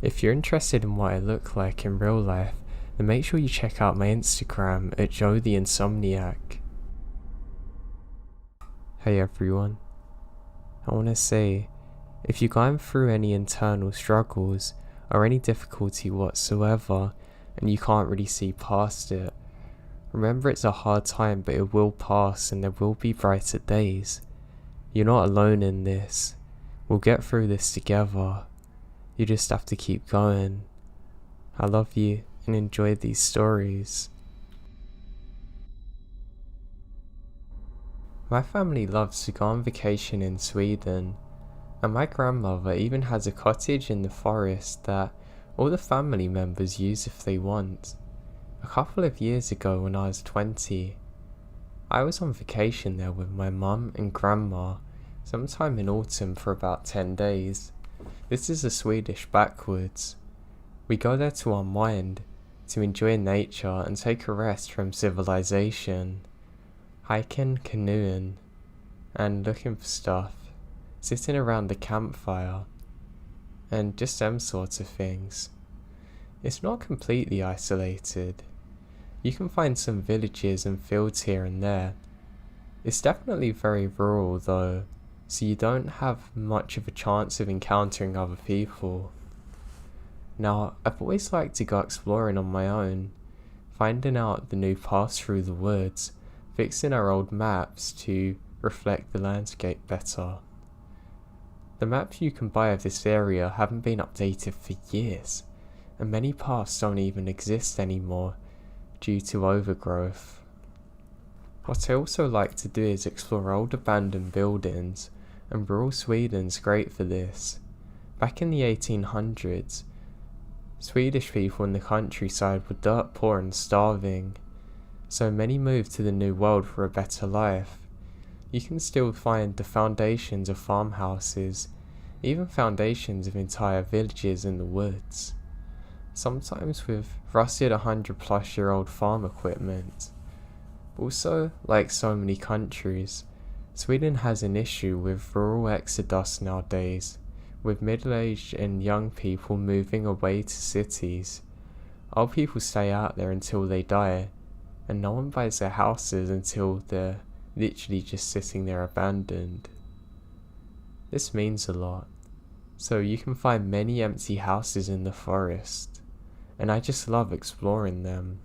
If you're interested in what I look like in real life, then make sure you check out my Instagram at Joe the Insomniak. Hey everyone, I want to say, if you're going through any internal struggles or any difficulty whatsoever and you can't really see past it, remember it's a hard time, but it will pass and there will be brighter days. You're not alone in this. We'll get through this together. You just have to keep going. I love you and enjoy these stories. My family loves to go on vacation in Sweden, and my grandmother even has a cottage in the forest that all the family members use if they want. A couple of years ago when I was 20, I was on vacation there with my mum and grandma sometime in autumn for about 10 days. This is a Swedish backwoods. We go there to unwind, to enjoy nature and take a rest from civilization. Hiking, canoeing, and looking for stuff, sitting around the campfire, and just them sorts of things. It's not completely isolated. You can find some villages and fields here and there. It's definitely very rural though, so you don't have much of a chance of encountering other people. Now, I've always liked to go exploring on my own, finding out the new paths through the woods, fixing our old maps to reflect the landscape better. The maps you can buy of this area haven't been updated for years, and many paths don't even exist anymore due to overgrowth. What I also like to do is explore old abandoned buildings, and rural Sweden's great for this. Back in the 1800s, Swedish people in the countryside were dirt poor and starving, so many moved to the New World for a better life. You can still find the foundations of farmhouses, even foundations of entire villages in the woods, sometimes with rusted 100-plus-year-old farm equipment. Also, like so many countries, Sweden has an issue with rural exodus nowadays, with middle-aged and young people moving away to cities. Old people stay out there until they die, and no one buys their houses until they're literally just sitting there abandoned. This means a lot, so you can find many empty houses in the forest, and I just love exploring them.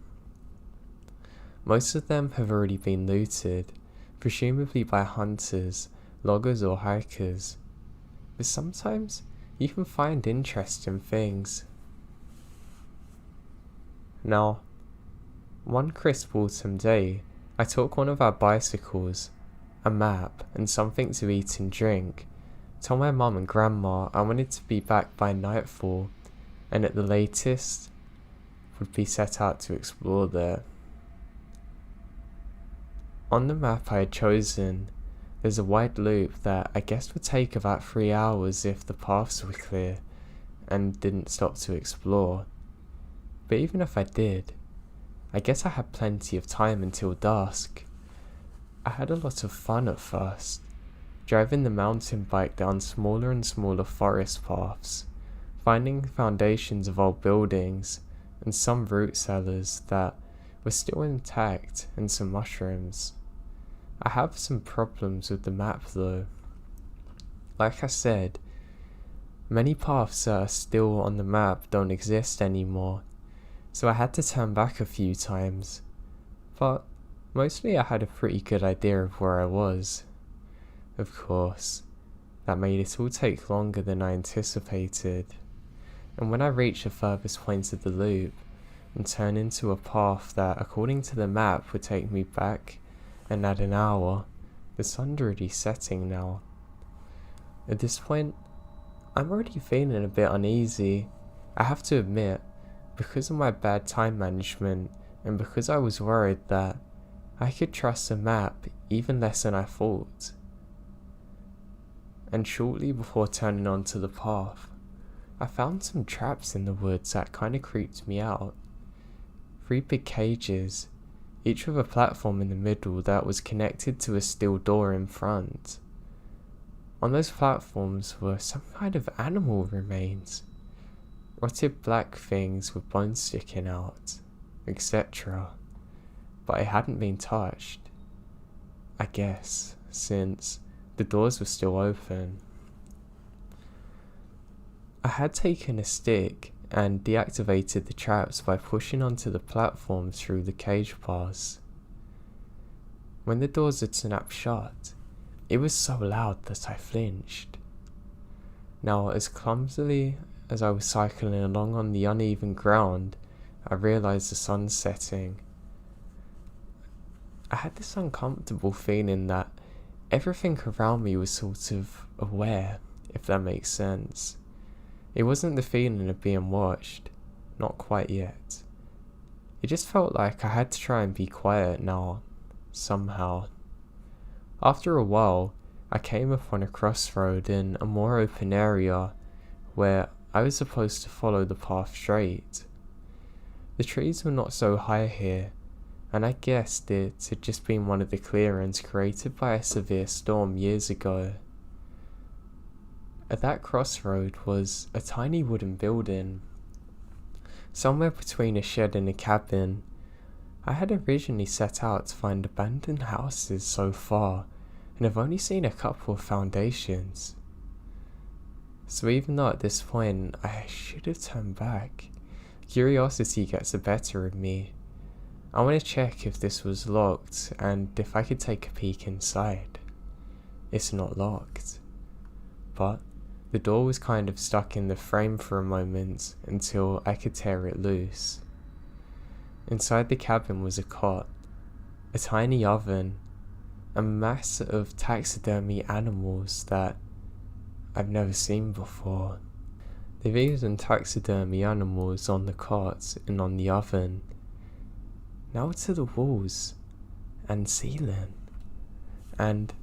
Most of them have already been looted, presumably by hunters, loggers or hikers, but sometimes you can find interesting things. Now, one crisp autumn day, I took one of our bicycles, a map, and something to eat and drink. Told my mum and grandma I wanted to be back by nightfall, and at the latest, would be set out to explore there. On the map I had chosen, there's a wide loop that I guess would take about 3 hours if the paths were clear and didn't stop to explore. But even if I did, I guess I had plenty of time until dusk. I had a lot of fun at first, driving the mountain bike down smaller and smaller forest paths, finding foundations of old buildings and some root cellars that were still intact and some mushrooms. I have some problems with the map though. Like I said, many paths that are still on the map don't exist anymore, so I had to turn back a few times, but mostly I had a pretty good idea of where I was. Of course, that made it all take longer than I anticipated, and when I reached the furthest point of the loop and turned into a path that, according to the map, would take me back and add an hour, the sun's already setting now. At this point, I'm already feeling a bit uneasy, I have to admit, because of my bad time management and because I was worried that I could trust the map even less than I thought. And shortly before turning onto the path, I found some traps in the woods that kinda creeped me out. 3 big cages, each with a platform in the middle that was connected to a steel door in front. On those platforms were some kind of animal remains. rotted black things with bones sticking out, etc. But it hadn't been touched, I guess, since the doors were still open. I had taken a stick and deactivated the traps by pushing onto the platform through the cage bars. When the doors had snapped shut, it was so loud that I flinched. Now, as clumsily as I was cycling along on the uneven ground, I realised the sun setting. I had this uncomfortable feeling that everything around me was sort of aware, if that makes sense. It wasn't the feeling of being watched, not quite yet. It just felt like I had to try and be quiet now, somehow. After a while, I came upon a crossroad in a more open area where I was supposed to follow the path straight. The trees were not so high here, and I guessed it had just been one of the clearings created by a severe storm years ago. At that crossroad was a tiny wooden building, somewhere between a shed and a cabin. I had originally set out to find abandoned houses so far, and have only seen a couple of foundations. So even though at this point I should have turned back, curiosity gets the better of me. I want to check if this was locked and if I could take a peek inside. It's not locked, but the door was kind of stuck in the frame for a moment until I could tear it loose. Inside the cabin was a cot, a tiny oven, a mass of taxidermy animals that I've never seen before. They've even taxidermy animals on the cot and on the oven. Now to the walls and ceiling, and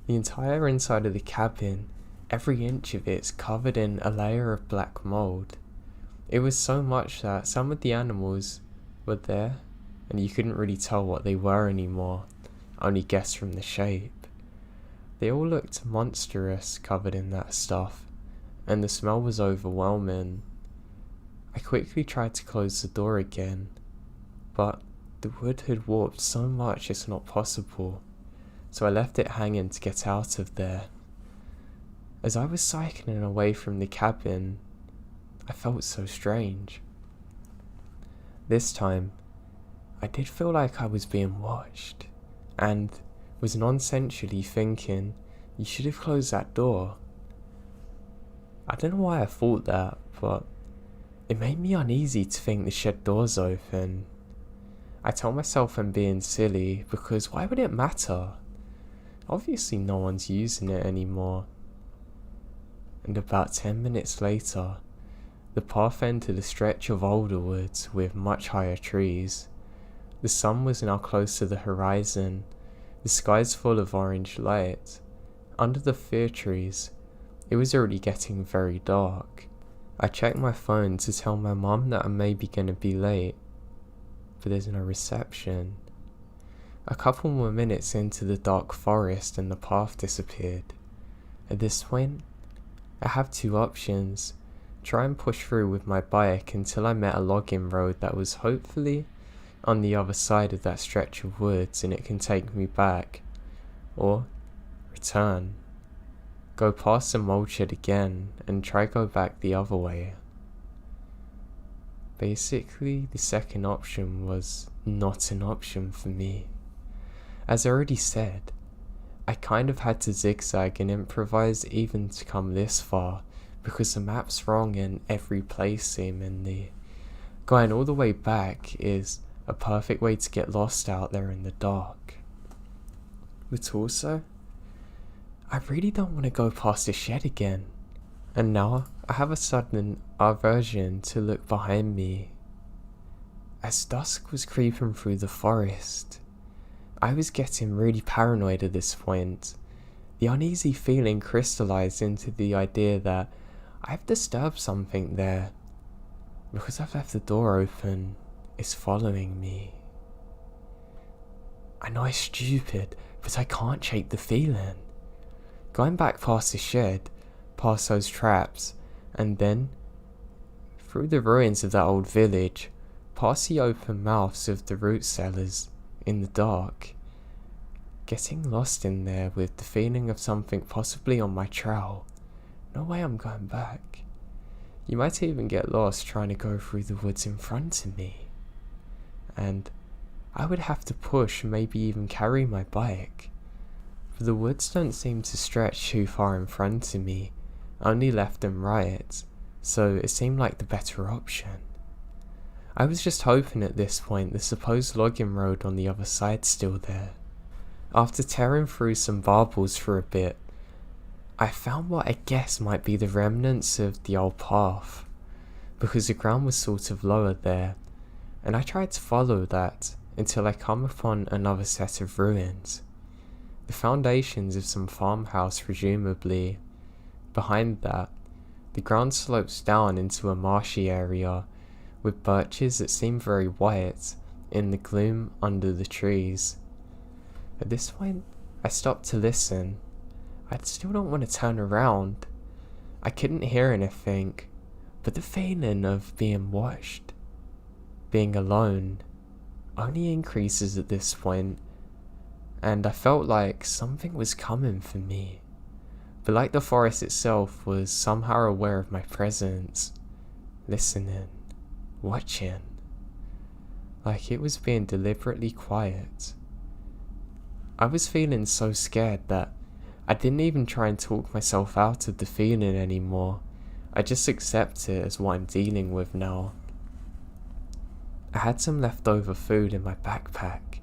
the entire inside of the cabin, every inch of it's covered in a layer of black mold. It was so much that some of the animals were there and you couldn't really tell what they were anymore, only guess from the shape. They all looked monstrous covered in that stuff, and the smell was overwhelming. I quickly tried to close the door again, but the wood had warped so much it's not possible, so I left it hanging to get out of there. As I was cycling away from the cabin, I felt so strange. This time, I did feel like I was being watched, and was nonsensely thinking, you should have closed that door. I don't know why I thought that, but it made me uneasy to think the shed door's open. I told myself I'm being silly, because why would it matter? Obviously no one's using it anymore. And about 10 minutes later, the path entered a stretch of older woods with much higher trees. The sun was now close to the horizon, the skies full of orange light. Under the fir trees, it was already getting very dark. I checked my phone to tell my mum that I'm maybe gonna be late, but there's no reception. A couple more minutes into the dark forest and the path disappeared. At this point, I have two options. Try and push through with my bike until I met a logging road that was hopefully on the other side of that stretch of woods and it can take me back. Or return. Go past the mold shed again and try go back the other way. Basically, the second option was not an option for me. As I already said, I kind of had to zigzag and improvise even to come this far, because the map's wrong in every place seemingly. Going all the way back is a perfect way to get lost out there in the dark. But also, I really don't want to go past the shed again. And now I have a sudden aversion to look behind me. As dusk was creeping through the forest, I was getting really paranoid at this point. The uneasy feeling crystallized into the idea that I've disturbed something there. Because I've left the door open, it's following me. I know it's stupid, but I can't shake the feeling. Going back past the shed, past those traps, and then through the ruins of that old village, past the open mouths of the root cellars, in the dark. Getting lost in there with the feeling of something possibly on my trail. No way I'm going back. You might even get lost trying to go through the woods in front of me. And I would have to push, maybe even carry my bike. For the woods don't seem to stretch too far in front of me, only left and right, so it seemed like the better option. I was just hoping at this point the supposed logging road on the other side's still there. After tearing through some barbels for a bit, I found what I guess might be the remnants of the old path, because the ground was sort of lower there, and I tried to follow that until I come upon another set of ruins. The foundations of some farmhouse presumably. Behind that, the ground slopes down into a marshy area, with birches that seem very white in the gloom under the trees. At this point, I stopped to listen. I still don't want to turn around. I couldn't hear anything, but the feeling of being watched, being alone, only increases at this point, and I felt like something was coming for me. But like the forest itself was somehow aware of my presence, listening, watching, like it was being deliberately quiet. I was feeling so scared that I didn't even try and talk myself out of the feeling anymore. I just accept it as what I'm dealing with now. I had some leftover food in my backpack,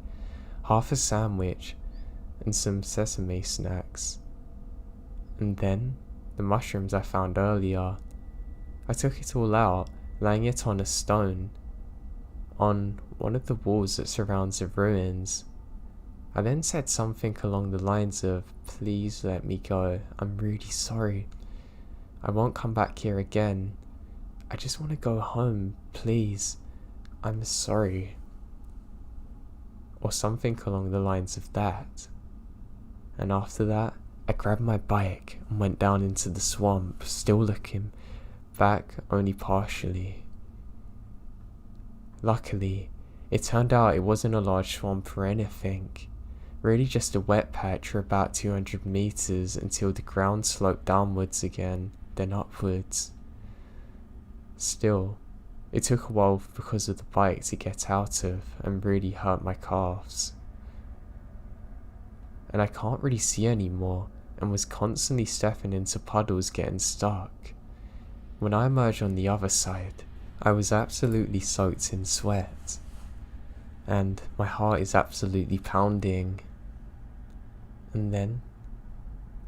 half a sandwich and some sesame snacks. And then, the mushrooms I found earlier. I took it all out, laying it on a stone, on one of the walls that surrounds the ruins. I then said something along the lines of, "Please let me go, I'm really sorry. I won't come back here again. I just want to go home, please. I'm sorry." Or something along the lines of that. And after that, I grabbed my bike and went down into the swamp, still looking back only partially. Luckily, it turned out it wasn't a large swamp or anything. Really just a wet patch for about 200 meters until the ground sloped downwards again, then upwards. Still, it took a while because of the bike to get out of and really hurt my calves. And I can't really see anymore and was constantly stepping into puddles getting stuck. When I emerged on the other side, I was absolutely soaked in sweat, and my heart is absolutely pounding. And then,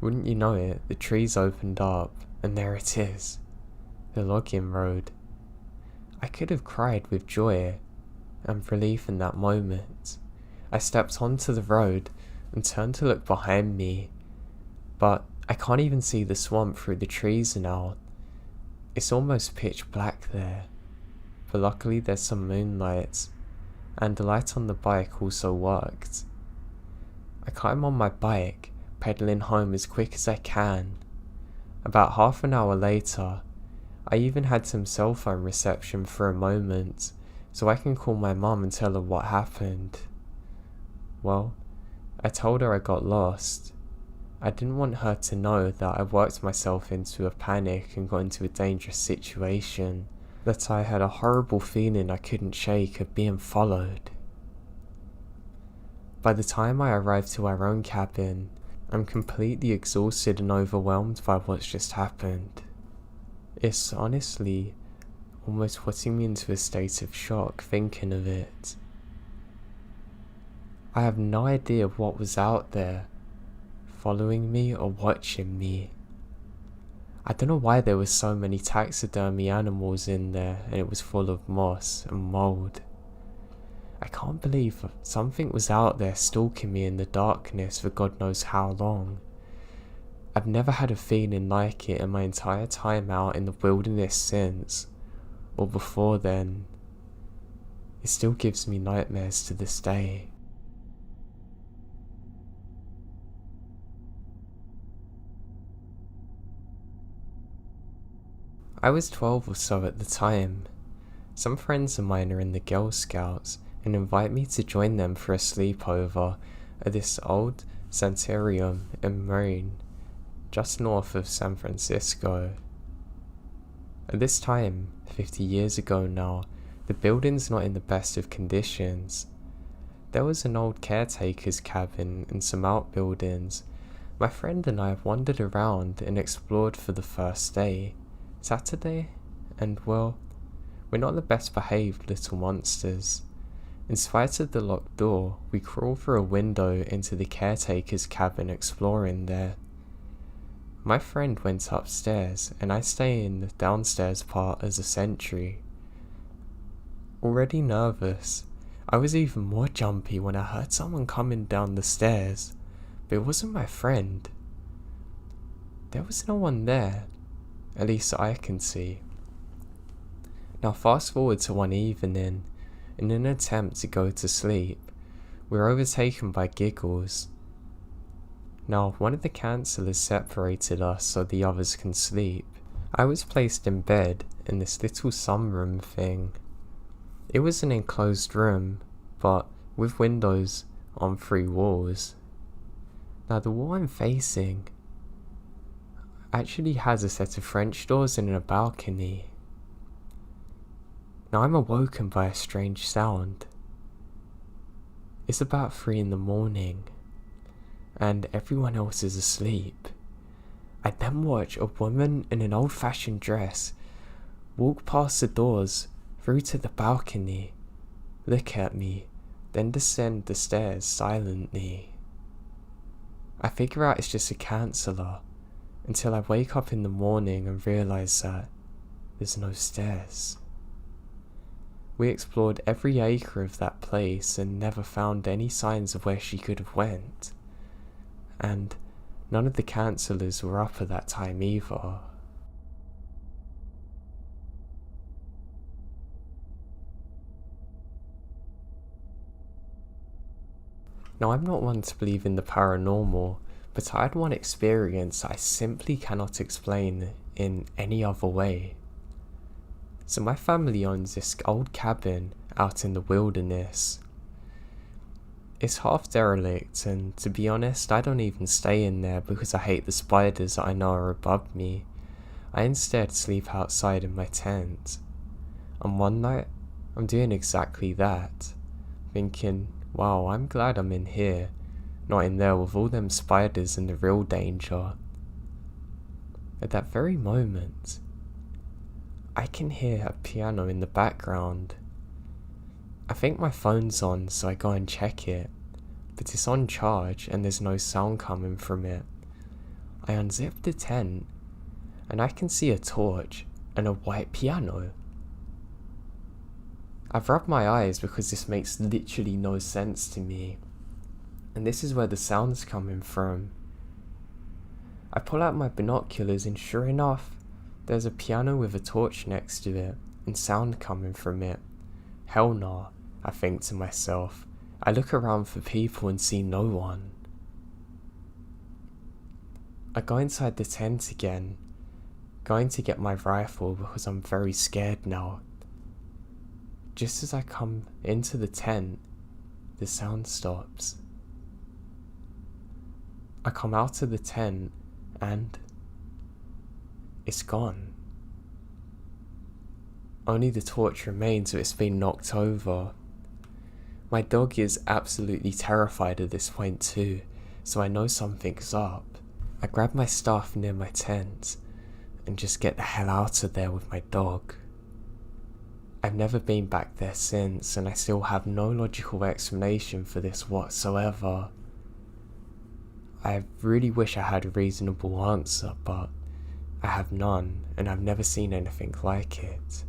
wouldn't you know it, the trees opened up, and there it is, the logging road. I could have cried with joy and relief in that moment. I stepped onto the road and turned to look behind me, but I can't even see the swamp through the trees now. It's almost pitch black there, but luckily there's some moonlight, and the light on the bike also worked. I climb on my bike, pedaling home as quick as I can. About half an hour later, I even had some cell phone reception for a moment, so I can call my mum and tell her what happened. Well, I told her I got lost. I didn't want her to know that I worked myself into a panic and got into a dangerous situation, that I had a horrible feeling I couldn't shake of being followed. By the time I arrived to our own cabin, I'm completely exhausted and overwhelmed by what's just happened. It's honestly almost putting me into a state of shock thinking of it. I have no idea what was out there, following me or watching me. I don't know why there were so many taxidermy animals in there and it was full of moss and mould. I can't believe something was out there stalking me in the darkness for God knows how long. I've never had a feeling like it in my entire time out in the wilderness since, or before then. It still gives me nightmares to this day. I was 12 or so at the time. Some friends of mine are in the Girl Scouts and invite me to join them for a sleepover at this old sanitarium in Maine, just north of San Francisco. At this time, 50 years ago now, the building's not in the best of conditions. There was an old caretaker's cabin and some outbuildings. My friend and I have wandered around and explored for the first day, Saturday, and well, we're not the best behaved little monsters. In spite of the locked door, we crawl through a window into the caretaker's cabin exploring there. My friend went upstairs and I stay in the downstairs part as a sentry. Already nervous, I was even more jumpy when I heard someone coming down the stairs, but it wasn't my friend. There was no one there, at least I can see. Now fast forward to one evening. In an attempt to go to sleep, we're overtaken by giggles. Now, one of the counsellors separated us so the others can sleep. I was placed in bed in this little sunroom thing. It was an enclosed room, but with windows on 3 walls. Now, the wall I'm facing actually has a set of French doors and a balcony. Now I'm awoken by a strange sound. It's about 3 in the morning, and everyone else is asleep. I then watch a woman in an old-fashioned dress walk past the doors through to the balcony, look at me, then descend the stairs silently. I figure out it's just a counsellor, until I wake up in the morning and realise that there's no stairs. We explored every acre of that place and never found any signs of where she could have went. And none of the counsellors were up at that time either. Now I'm not one to believe in the paranormal, but I had one experience I simply cannot explain in any other way. So my family owns this old cabin out in the wilderness. It's half derelict, and to be honest, I don't even stay in there because I hate the spiders that I know are above me. I instead sleep outside in my tent. And one night, I'm doing exactly that, thinking, wow, I'm glad I'm in here, not in there with all them spiders and the real danger. At that very moment, I can hear a piano in the background. I think my phone's on, so I go and check it, but it's on charge and there's no sound coming from it. I unzip the tent and I can see a torch and a white piano. I've rubbed my eyes because this makes literally no sense to me, and this is where the sound's coming from. I pull out my binoculars and sure enough, there's a piano with a torch next to it, and sound coming from it. Hell no, I think to myself. I look around for people and see no one. I go inside the tent again, going to get my rifle because I'm very scared now. Just as I come into the tent, the sound stops. I come out of the tent and it's gone. Only the torch remains, so it's been knocked over. My dog is absolutely terrified at this point too, so I know something's up. I grab my stuff near my tent and just get the hell out of there with my dog. I've never been back there since, and I still have no logical explanation for this whatsoever. I really wish I had a reasonable answer, but I have none, and I've never seen anything like it.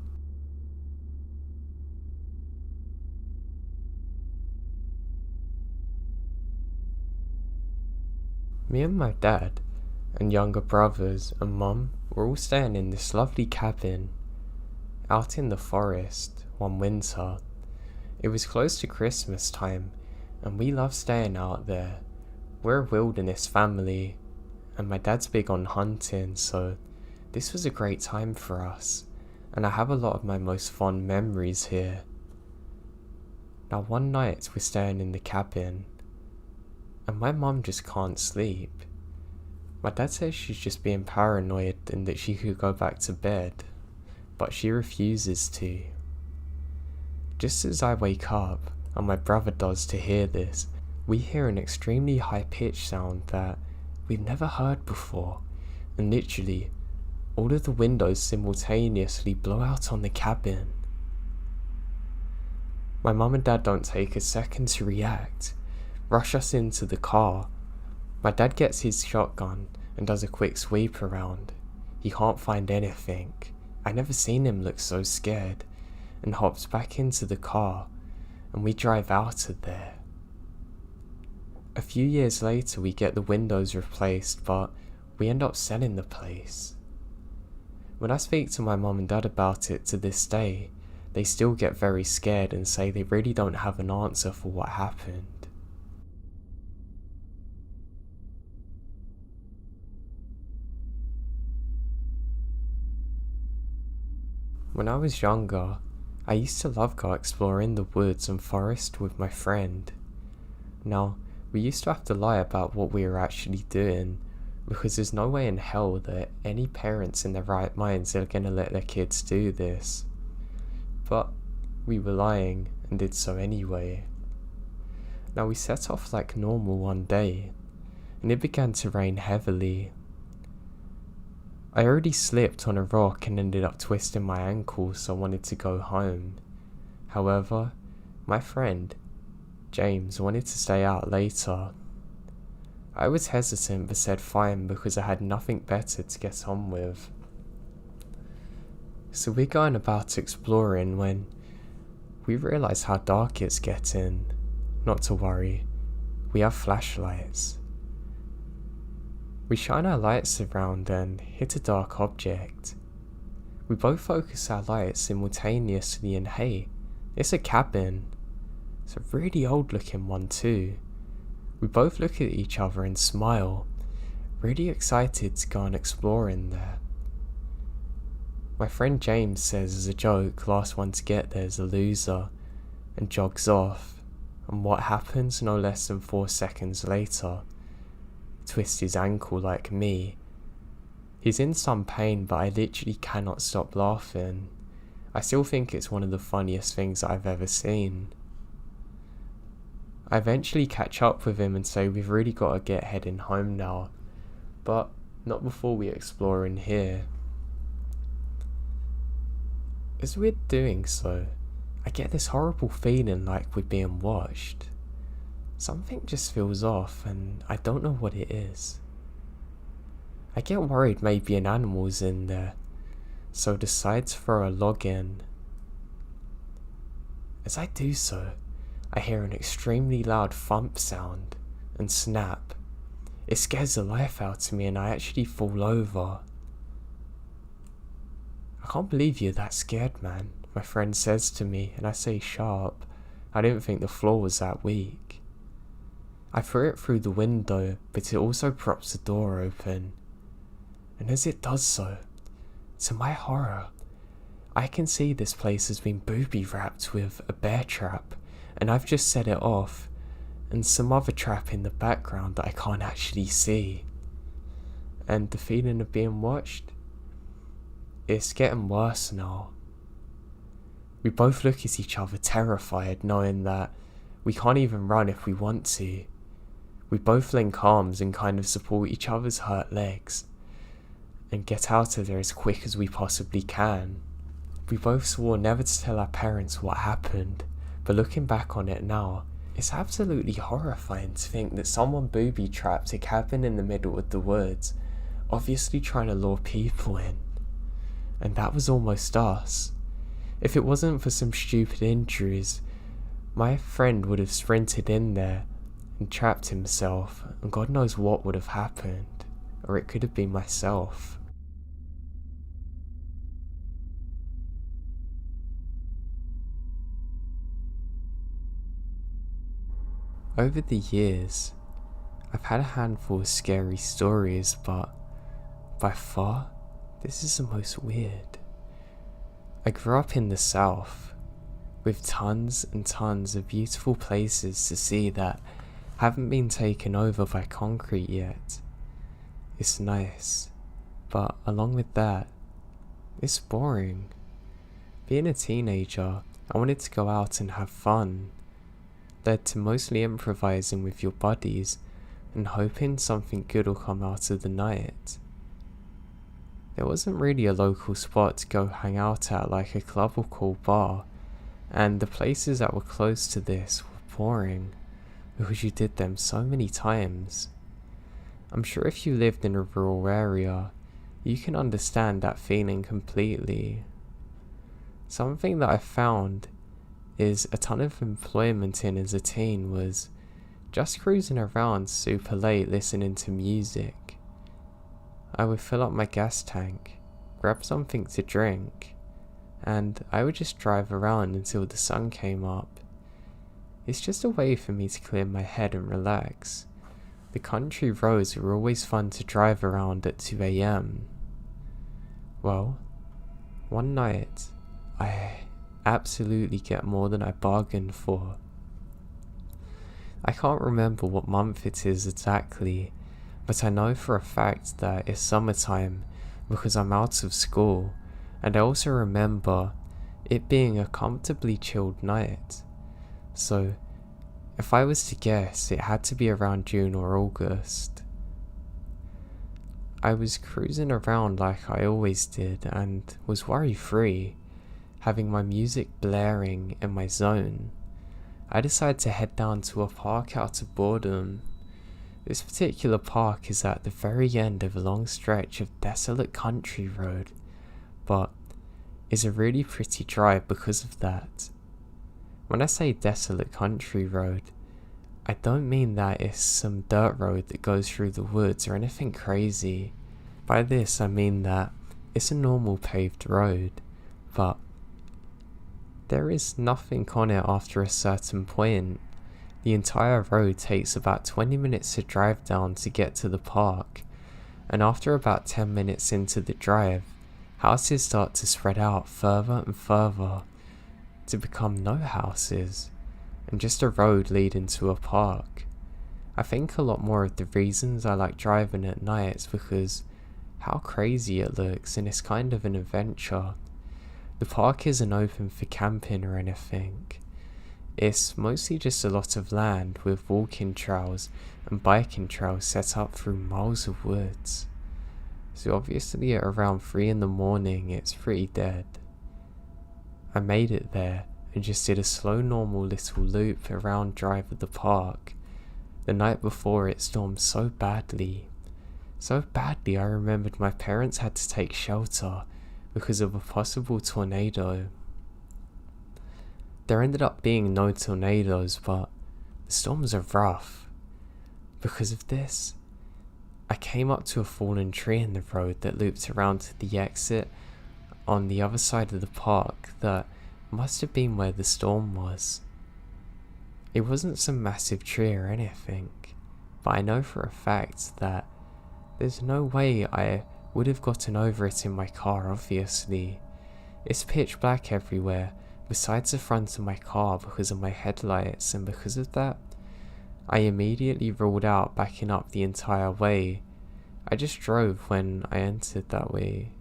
Me and my dad, and younger brothers and mum were all staying in this lovely cabin, out in the forest, one winter. It was close to Christmas time, and we love staying out there. We're a wilderness family, and my dad's big on hunting, so This was a great time for us, and I have a lot of my most fond memories here. Now one night we're staying in the cabin, and my mum just can't sleep. My dad says she's just being paranoid and that she could go back to bed, but she refuses to. Just as I wake up, and my brother does to hear this, we hear an extremely high-pitched sound that we've never heard before, and literally, all of the windows simultaneously blow out on the cabin. My mum and dad don't take a second to react, rush us into the car. My dad gets his shotgun and does a quick sweep around. He can't find anything. I never seen him look so scared, and hops back into the car, and we drive out of there. A few years later we get the windows replaced, but we end up selling the place. When I speak to my mum and dad about it to this day, they still get very scared and say they really don't have an answer for what happened. When I was younger, I used to love go exploring the woods and forest with my friend. Now, we used to have to lie about what we were actually doing, because there's no way in hell that any parents in their right minds are going to let their kids do this. But we were lying and did so anyway. Now we set off like normal one day, and it began to rain heavily. I already slipped on a rock and ended up twisting my ankle, so I wanted to go home. However, my friend, James, wanted to stay out later. I was hesitant but said fine because I had nothing better to get on with. So we're going about exploring when we realise how dark it's getting. Not to worry, we have flashlights. We shine our lights around and hit a dark object. We both focus our lights simultaneously and hey, it's a cabin. It's a really old looking one too. We both look at each other and smile, really excited to go and explore in there. My friend James says as a joke, last one to get there is a loser, and jogs off, and what happens no less than 4 seconds later? Twist his ankle like me. He's in some pain, but I literally cannot stop laughing. I still think it's one of the funniest things I've ever seen. I eventually catch up with him and say we've really got to get heading home now, but not before we explore in here. As we're doing so, I get this horrible feeling like we're being watched. Something just feels off and I don't know what it is. I get worried maybe an animal's in there, so decide to throw a log in. As I do so, I hear an extremely loud thump sound and snap. It scares the life out of me and I actually fall over. I can't believe you're that scared, man, my friend says to me, and I say sharp. I didn't think the floor was that weak. I threw it through the window, but it also props the door open. And as it does so, to my horror, I can see this place has been booby wrapped with a bear trap, and I've just set it off, and some other trap in the background that I can't actually see. And the feeling of being watched? It's getting worse now. We both look at each other terrified, knowing that we can't even run if we want to. We both link arms and kind of support each other's hurt legs, and get out of there as quick as we possibly can. We both swore never to tell our parents what happened, but looking back on it now, it's absolutely horrifying to think that someone booby-trapped a cabin in the middle of the woods, obviously trying to lure people in. And that was almost us. If it wasn't for some stupid injuries, my friend would have sprinted in there and trapped himself, and God knows what would have happened, or it could have been myself. Over the years, I've had a handful of scary stories, but by far, This is the most weird. I grew up in the south, with tons and tons of beautiful places to see that haven't been taken over by concrete yet. It's nice, but along with that, it's boring. Being a teenager, I wanted to go out and have fun, led to mostly improvising with your buddies and hoping something good will come out of the night. There wasn't really a local spot to go hang out at like a club or cool bar, and the places that were close to this were boring because you did them so many times. I'm sure if you lived in a rural area, you can understand that feeling completely. Something that I found is a ton of employment in as a teen was just cruising around super late listening to music. I would fill up my gas tank, grab something to drink, and I would just drive around until the sun came up. It's just a way for me to clear my head and relax. The country roads were always fun to drive around at 2 AM. Well, one night, I absolutely get more than I bargained for. I can't remember what month it is exactly, but I know for a fact that it's summertime because I'm out of school, and I also remember it being a comfortably chilled night. So, if I was to guess, it had to be around June or August. I was cruising around like I always did and was worry-free, having my music blaring in my zone. I decided to head down to a park out of boredom. This particular park is at the very end of a long stretch of desolate country road, but is a really pretty drive because of that. When I say desolate country road, I don't mean that it's some dirt road that goes through the woods or anything crazy. By this I mean that it's a normal paved road, but there is nothing on it after a certain point. The entire road takes about 20 minutes to drive down to get to the park, and after about 10 minutes into the drive, houses start to spread out further and further to become no houses, and just a road leading to a park. I think a lot more of the reasons I like driving at night is because how crazy it looks, and it's kind of an adventure. The park isn't open for camping or anything. It's mostly just a lot of land with walking trails and biking trails set up through miles of woods. So obviously at around 3 in the morning it's pretty dead. I made it there and just did a slow normal little loop around drive of the park. The night before it stormed so badly I remembered my parents had to take shelter because of a possible tornado. There ended up being no tornadoes, but the storms are rough. Because of this, I came up to a fallen tree in the road that looped around to the exit on the other side of the park that must have been where the storm was. It wasn't some massive tree or anything, but I know for a fact that there's no way I would have gotten over it in my car, obviously. It's pitch black everywhere, besides the front of my car because of my headlights, and because of that, I immediately ruled out backing up the entire way. I just drove when I entered that way.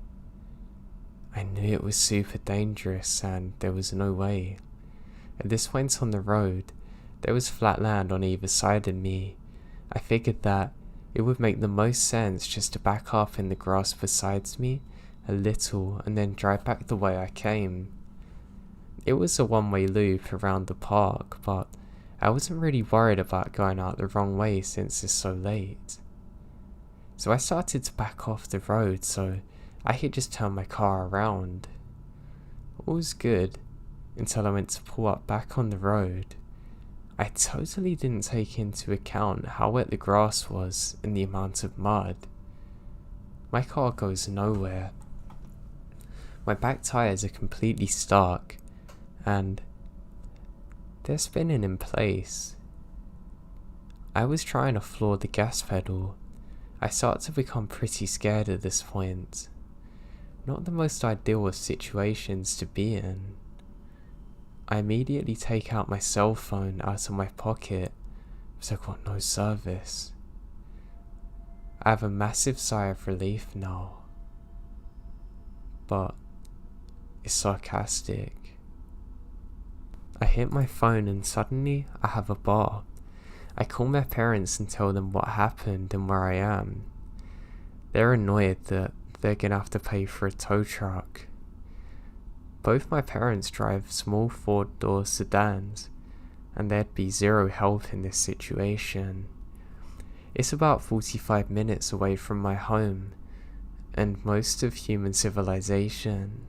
I knew it was super dangerous and there was no way. At this point on the road, there was flat land on either side of me. I figured that it would make the most sense just to back up in the grass beside me a little and then drive back the way I came. It was a one-way loop around the park, but I wasn't really worried about going out the wrong way since it's so late. So I started to back off the road so I could just turn my car around. All was good until I went to pull up back on the road. I totally didn't take into account how wet the grass was and the amount of mud. My car goes nowhere. My back tyres are completely stuck, and they're spinning in place. I was trying to floor the gas pedal. I start to become pretty scared at this point. Not the most ideal of situations to be in. I immediately take out my cell phone out of my pocket, but I've got no service. I have a massive sigh of relief now, but it's sarcastic. I hit my phone and suddenly I have a bar. I call my parents and tell them what happened and where I am. They're annoyed that they're gonna have to pay for a tow truck. Both my parents drive small four-door sedans, and there'd be zero help in this situation. It's about 45 minutes away from my home, and most of human civilization.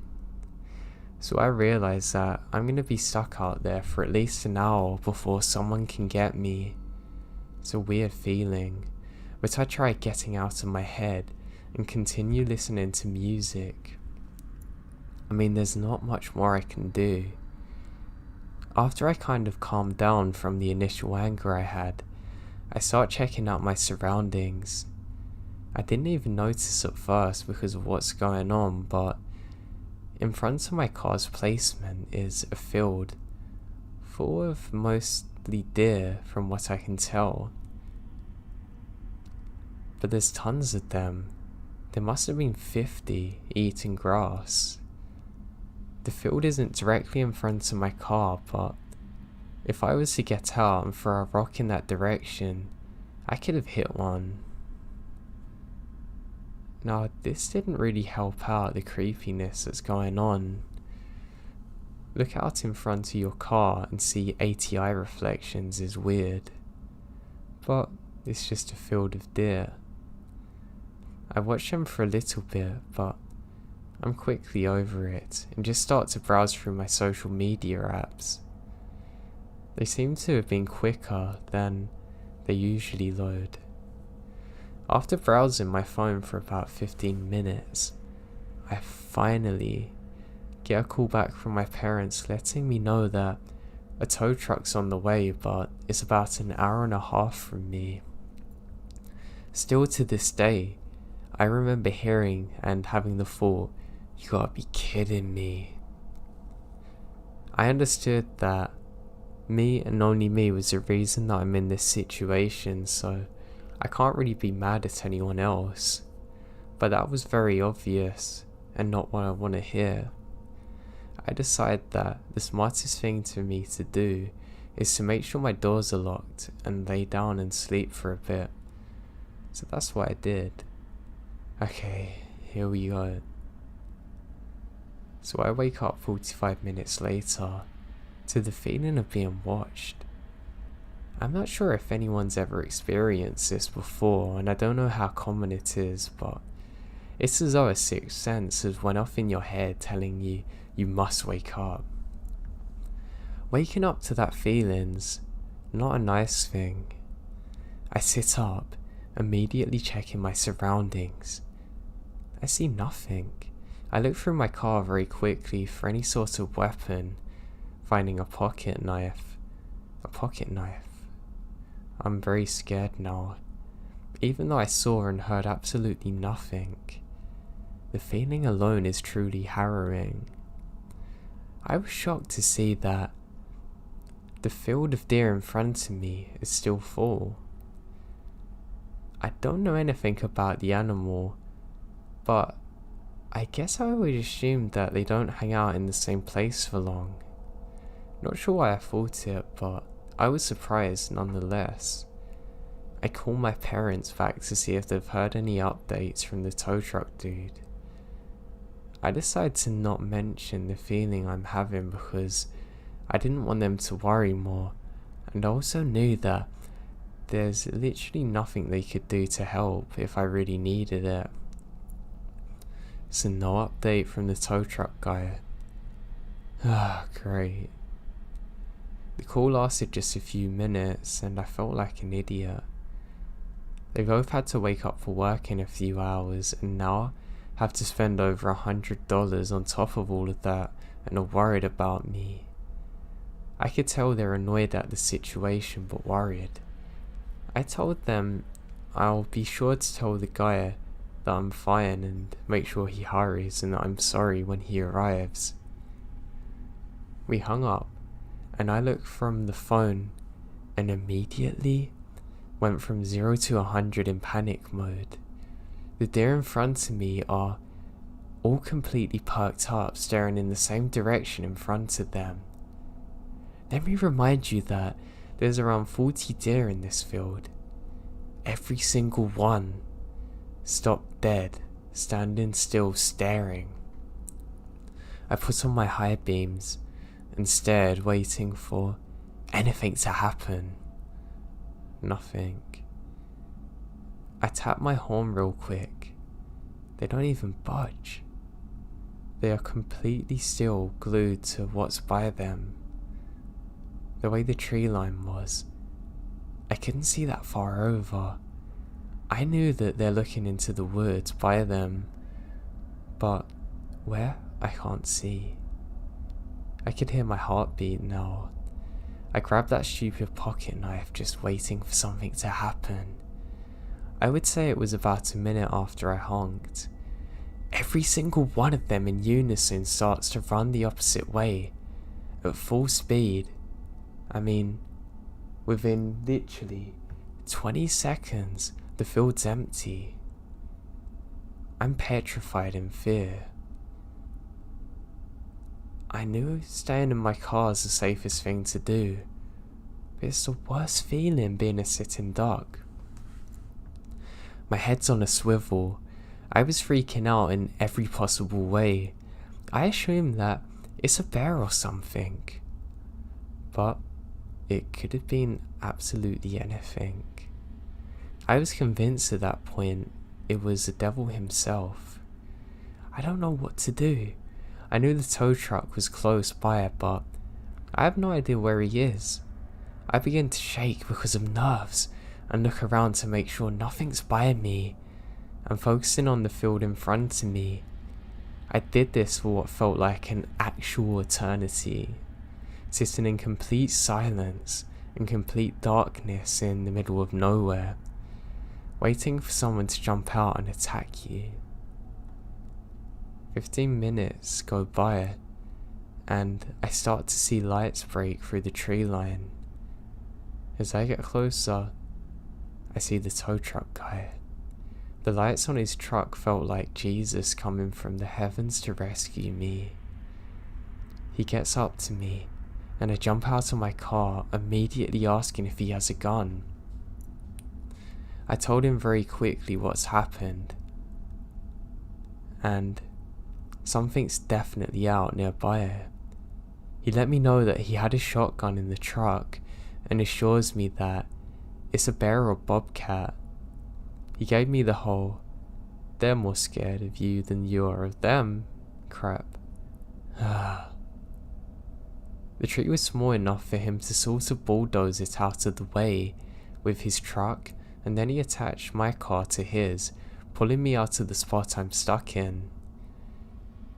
So I realize that I'm gonna be stuck out there for at least an hour before someone can get me. It's a weird feeling, but I try getting out of my head and continue listening to music. I mean, there's not much more I can do. After I kind of calmed down from the initial anger I had, I start checking out my surroundings. I didn't even notice at first because of what's going on, but in front of my car's placement is a field full of mostly deer from what I can tell. But there's tons of them. There must have been 50 eating grass. The field isn't directly in front of my car, but if I was to get out and throw a rock in that direction, I could have hit one. Now, this didn't really help out the creepiness that's going on. Look out in front of your car and see ATI reflections is weird. But it's just a field of deer. I watched them for a little bit, but I'm quickly over it and just start to browse through my social media apps. They seem to have been quicker than they usually load. After browsing my phone for about 15 minutes, I finally get a call back from my parents letting me know that a tow truck's on the way, but it's about an hour and a half from me. Still to this day, I remember hearing and having the thought, you gotta be kidding me. I understood that me and only me was the reason that I'm in this situation, so I can't really be mad at anyone else. But that was very obvious and not what I want to hear. I decided that the smartest thing for me to do is to make sure my doors are locked and lay down and sleep for a bit. So that's what I did. Okay, here we go. So I wake up 45 minutes later to the feeling of being watched. I'm not sure if anyone's ever experienced this before, and I don't know how common it is, but it's as though a sixth sense has went off in your head telling you you must wake up. Waking up to that feeling's not a nice thing. I sit up, immediately checking my surroundings. I see nothing. I look through my car very quickly for any sort of weapon, finding a pocket knife. A pocket knife. I'm very scared now, even though I saw and heard absolutely nothing. The feeling alone is truly harrowing. I was shocked to see that the field of deer in front of me is still full. I don't know anything about the animal, but I guess I always assumed that they don't hang out in the same place for long. Not sure why I thought it, but I was surprised nonetheless. I call my parents back to see if they've heard any updates from the tow truck dude. I decide to not mention the feeling I'm having because I didn't want them to worry more, and I also knew that there's literally nothing they could do to help if I really needed it. So no update from the tow truck guy. Ah, great. The call lasted just a few minutes and I felt like an idiot. They both had to wake up for work in a few hours and now have to spend over $100 on top of all of that and are worried about me. I could tell they're annoyed at the situation but worried. I told them I'll be sure to tell the guy that I'm fine and make sure he hurries and that I'm sorry when he arrives. We hung up, and I looked from the phone and immediately went from 0 to 100 in panic mode. The deer in front of me are all completely perked up, staring in the same direction in front of them. Let me remind you that there's around 40 deer in this field. Every single one stopped dead, standing still, staring. I put on my high beams and stared, waiting for anything to happen. Nothing. I tapped my horn real quick. They don't even budge. They are completely still, glued to what's by them. The way the tree line was, I couldn't see that far over. I knew that they're looking into the woods by them, but where, I can't see. I could hear my heartbeat now. I grabbed that stupid pocket knife, just waiting for something to happen. I would say it was about a minute after I honked. Every single one of them in unison starts to run the opposite way, at full speed. I mean, within literally 20 seconds, the field's empty. I'm petrified in fear. I knew staying in my car is the safest thing to do, but it's the worst feeling being a sitting duck. My head's on a swivel. I was freaking out in every possible way. I assumed that it's a bear or something, but it could have been absolutely anything. I was convinced at that point it was the devil himself. I don't know what to do. I knew the tow truck was close by, but I have no idea where he is. I begin to shake because of nerves and look around to make sure nothing's by me. I'm focusing on the field in front of me. I did this for what felt like an actual eternity, sitting in complete silence and complete darkness in the middle of nowhere, waiting for someone to jump out and attack you. 15 minutes go by, and I start to see lights break through the tree line. As I get closer, I see the tow truck guy. The lights on his truck felt like Jesus coming from the heavens to rescue me. He gets up to me, and I jump out of my car, immediately asking if he has a gun. I told him very quickly what's happened, and something's definitely out nearby. He let me know that he had a shotgun in the truck and assures me that it's a bear or bobcat. He gave me the whole, they're more scared of you than you are of them crap. The tree was small enough for him to sort of bulldoze it out of the way with his truck, and then he attached my car to his, pulling me out of the spot I'm stuck in.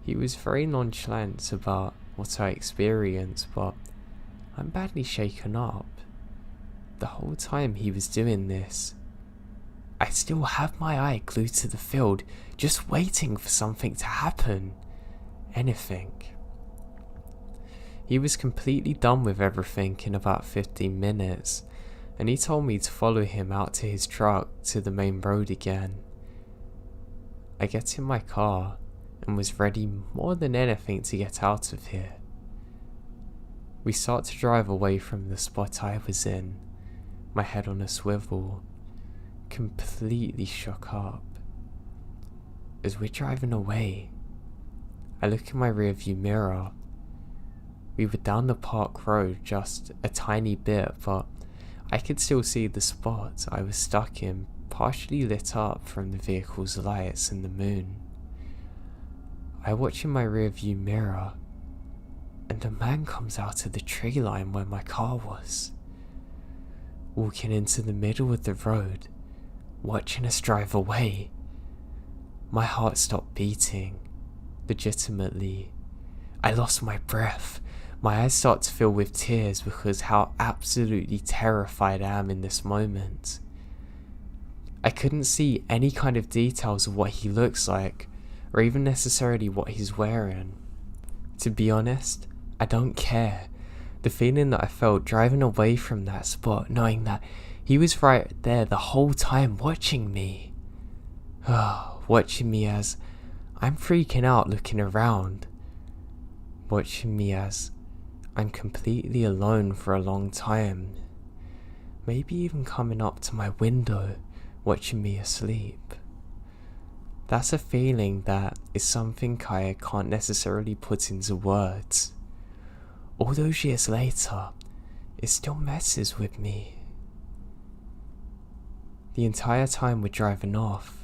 He was very nonchalant about what I experienced, but I'm badly shaken up. The whole time he was doing this, I still have my eye glued to the field, just waiting for something to happen. Anything. He was completely done with everything in about 15 minutes, and he told me to follow him out to his truck to the main road again. I get in my car and was ready more than anything to get out of here. We start to drive away from the spot I was in, my head on a swivel, completely shook up. As we're driving away, I look in my rearview mirror. We were down the park road just a tiny bit, but I could still see the spot I was stuck in, partially lit up from the vehicle's lights and the moon. I watch in my rearview mirror, and a man comes out of the tree line where my car was, walking into the middle of the road, watching us drive away. My heart stopped beating, legitimately. I lost my breath. My eyes start to fill with tears because how absolutely terrified I am in this moment. I couldn't see any kind of details of what he looks like, or even necessarily what he's wearing. To be honest, I don't care. The feeling that I felt driving away from that spot, knowing that he was right there the whole time watching me. Watching me as I'm freaking out looking around. Watching me as I'm completely alone for a long time. Maybe even coming up to my window, watching me asleep. That's a feeling that is something I can't necessarily put into words. All those years later, it still messes with me. The entire time we're driving off,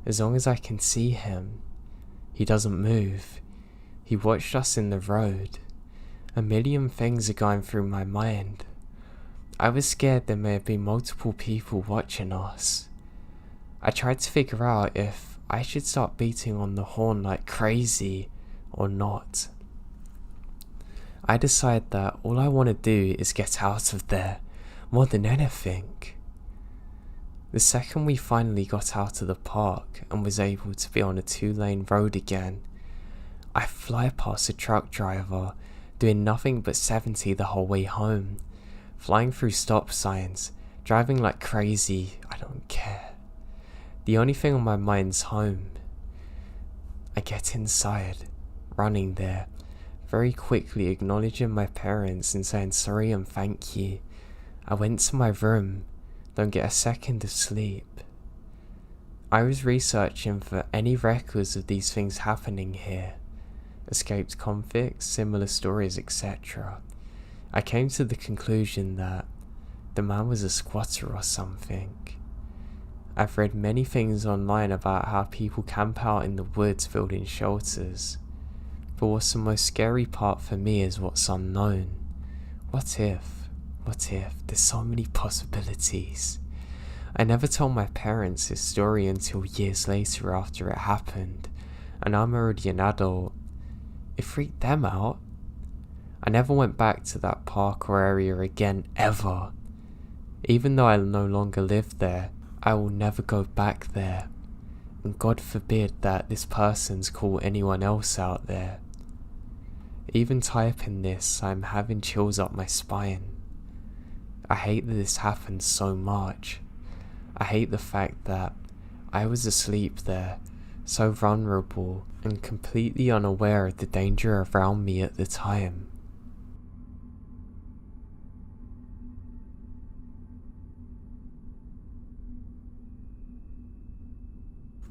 as long as I can see him, he doesn't move. He watched us in the road. A million things are going through my mind. I was scared there may have been multiple people watching us. I tried to figure out if I should start beating on the horn like crazy or not. I decide that all I want to do is get out of there, more than anything. The second we finally got out of the park and was able to be on a 2-lane road again, I fly past a truck driver doing nothing but 70 the whole way home, flying through stop signs, driving like crazy. I don't care. The only thing on my mind's home. I get inside, running there, very quickly acknowledging my parents and saying sorry and thank you. I went to my room, don't get a second of sleep. I was researching for any records of these things happening here. Escaped convicts, similar stories, etc. I came to the conclusion that the man was a squatter or something. I've read many things online about how people camp out in the woods building shelters. But what's the most scary part for me is what's unknown. What if? There's so many possibilities. I never told my parents this story until years later after it happened, and I'm already an adult. It freaked them out. I never went back to that park or area again, ever. Even though I no longer live there, I will never go back there. And God forbid that this person's call anyone else out there. Even typing this, I'm having chills up my spine. I hate that this happened so much. I hate the fact that I was asleep there, so vulnerable and completely unaware of the danger around me at the time.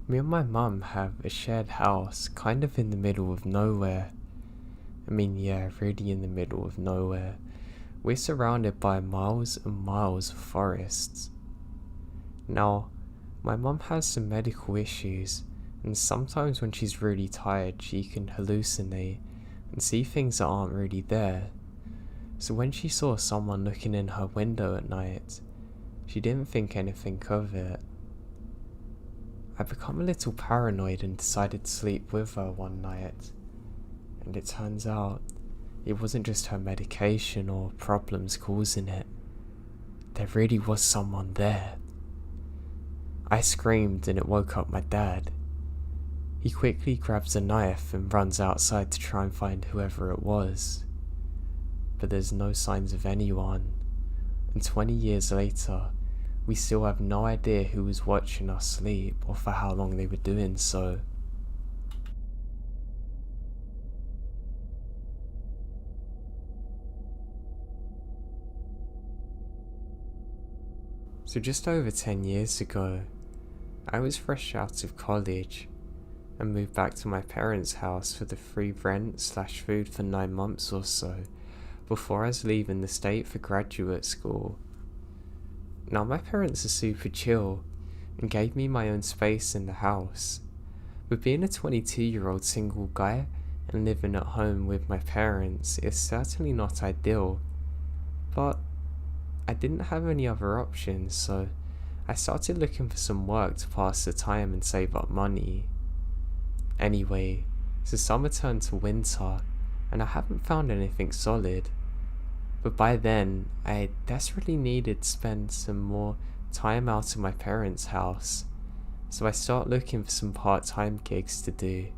Me and my mum have a shared house kind of in the middle of nowhere. Really in the middle of nowhere. We're surrounded by miles and miles of forests. Now, my mum has some medical issues, and sometimes when she's really tired she can hallucinate and see things that aren't really there. So when she saw someone looking in her window at night, she didn't think anything of it. I become a little paranoid and decided to sleep with her one night, and it turns out it wasn't just her medication or problems causing it. There really was someone there. I screamed and it woke up my dad. He quickly grabs a knife and runs outside to try and find whoever it was. But there's no signs of anyone, and 20 years later, we still have no idea who was watching us sleep or for how long they were doing so. So just over 10 years ago, I was fresh out of college and moved back to my parents' house for the free rent/food for 9 months or so before I was leaving the state for graduate school. Now my parents are super chill and gave me my own space in the house, but being a 22-year-old single guy and living at home with my parents is certainly not ideal, but I didn't have any other options, so I started looking for some work to pass the time and save up money. Anyway, so summer turned to winter and I haven't found anything solid, but by then I desperately needed to spend some more time out of my parents' house, so I start looking for some part-time gigs to do,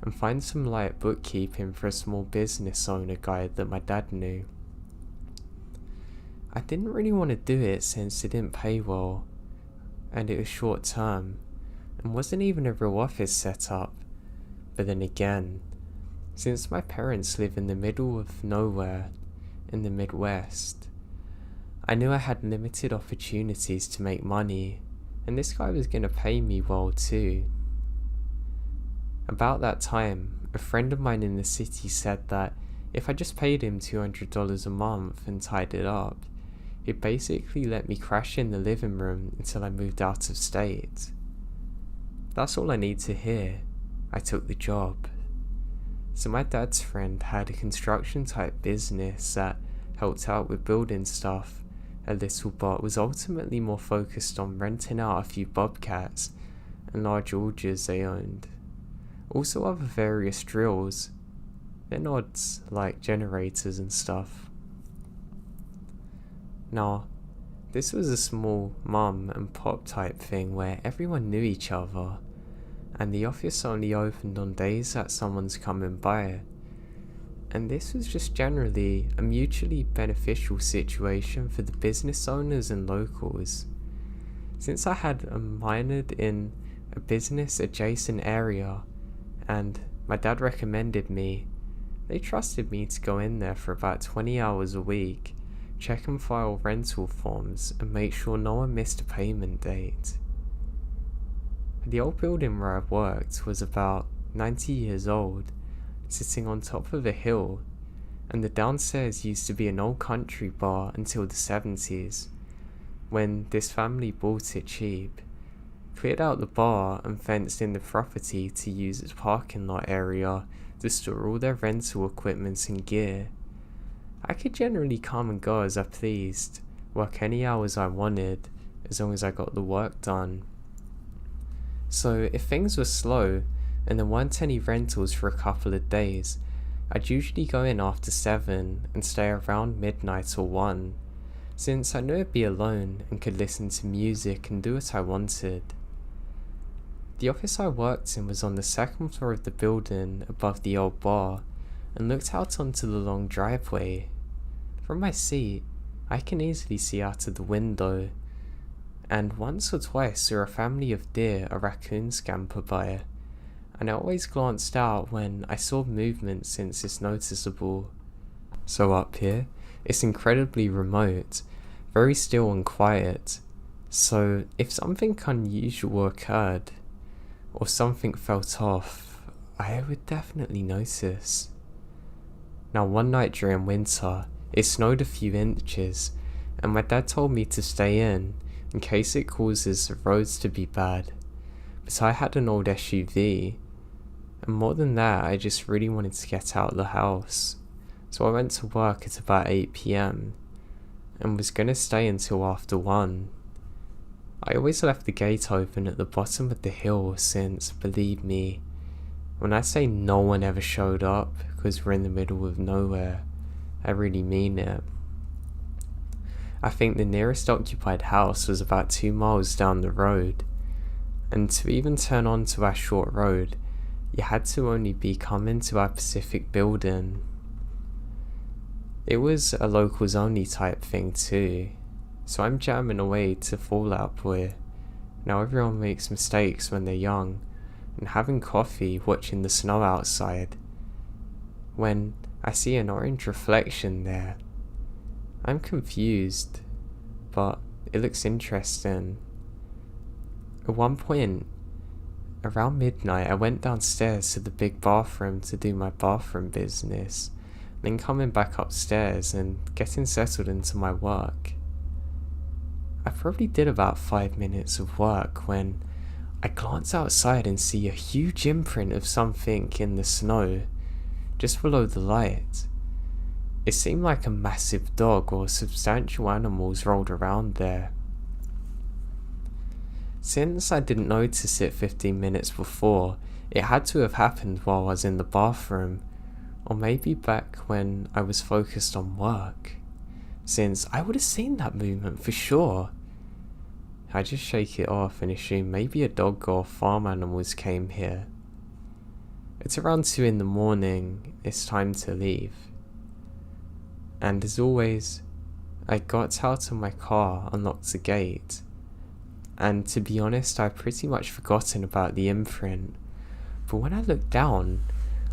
and find some light bookkeeping for a small business owner guy that my dad knew. I didn't really want to do it since it didn't pay well, and it was short term, and wasn't even a real office setup. But then again, since my parents live in the middle of nowhere in the Midwest, I knew I had limited opportunities to make money, and this guy was going to pay me well too. About that time, a friend of mine in the city said that if I just paid him $200 a month and tied it up, he'd basically let me crash in the living room until I moved out of state. That's all I need to hear. I took the job. So my dad's friend had a construction type business that helped out with building stuff a little, but was ultimately more focused on renting out a few bobcats and large augers they owned. Also other various drills, then odds like generators and stuff. Now, this was a small mum and pop type thing where everyone knew each other, and the office only opened on days that someone's coming by. And this was just generally a mutually beneficial situation for the business owners and locals. Since I had minored in a business adjacent area and my dad recommended me, they trusted me to go in there for about 20 hours a week, check and file rental forms and make sure no one missed a payment date. The old building where I worked was about 90 years old, sitting on top of a hill, and the downstairs used to be an old country bar until the 70s, when this family bought it cheap, cleared out the bar and fenced in the property to use its parking lot area to store all their rental equipment and gear. I could generally come and go as I pleased, work any hours I wanted, as long as I got the work done. So if things were slow and there weren't any rentals for a couple of days, I'd usually go in after 7 and stay around midnight or 1, since I knew I'd be alone and could listen to music and do what I wanted. The office I worked in was on the second floor of the building above the old bar and looked out onto the long driveway. From my seat, I can easily see out of the window, and once or twice saw a family of deer or raccoons scamper by, and I always glanced out when I saw movement since it's noticeable. So up here, it's incredibly remote, very still and quiet, so if something unusual occurred, or something felt off, I would definitely notice. Now one night during winter, it snowed a few inches, and my dad told me to stay in case it causes the roads to be bad, but I had an old SUV, and more than that I just really wanted to get out of the house, so I went to work at about 8 PM, and was going to stay until after 1. I always left the gate open at the bottom of the hill since, believe me, when I say no one ever showed up because we're in the middle of nowhere, I really mean it. I think the nearest occupied house was about 2 miles down the road, and to even turn onto our short road, you had to only be coming to our Pacific building. It was a locals only type thing too, so I'm jamming away to Fallout Boy. Now everyone makes mistakes when they're young, and having coffee watching the snow outside, when I see an orange reflection there. I'm confused, but it looks interesting. At one point, around midnight, I went downstairs to the big bathroom to do my bathroom business, then coming back upstairs and getting settled into my work. I probably did about 5 minutes of work when I glance outside and see a huge imprint of something in the snow, just below the light. It seemed like a massive dog or substantial animals rolled around there. Since I didn't notice it 15 minutes before, it had to have happened while I was in the bathroom, or maybe back when I was focused on work, since I would have seen that movement for sure. I just shake it off and assume maybe a dog or farm animals came here. It's around 2 in the morning, it's time to leave. And as always, I got out of my car, unlocked the gate, and to be honest, I'd pretty much forgotten about the imprint. But when I looked down,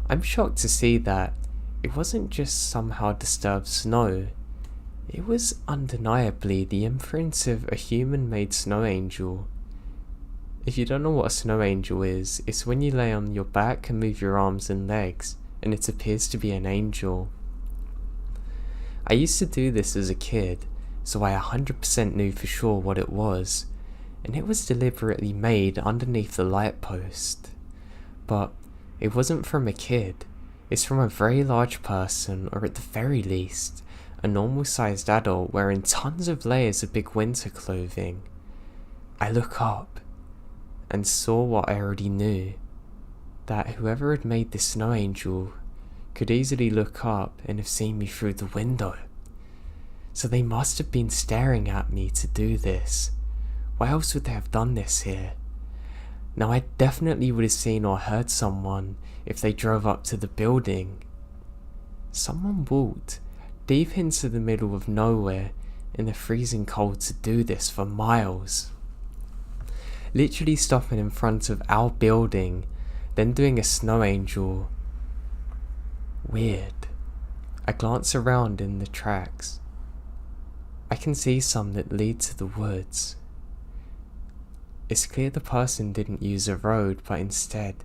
I'm shocked to see that it wasn't just somehow disturbed snow. It was undeniably the imprint of a human-made snow angel. If you don't know what a snow angel is, it's when you lay on your back and move your arms and legs, and it appears to be an angel. I used to do this as a kid, so I 100% knew for sure what it was, and it was deliberately made underneath the light post. But it wasn't from a kid, it's from a very large person, or at the very least, a normal-sized adult wearing tons of layers of big winter clothing. I look up and saw what I already knew, that whoever had made this snow angel could easily look up and have seen me through the window. So they must have been staring at me to do this. Why else would they have done this here? Now I definitely would have seen or heard someone if they drove up to the building. Someone walked deep into the middle of nowhere in the freezing cold to do this for miles. Literally stopping in front of our building, then doing a snow angel. Weird. I glance around in the tracks. I can see some that lead to the woods. It's clear the person didn't use a road, but instead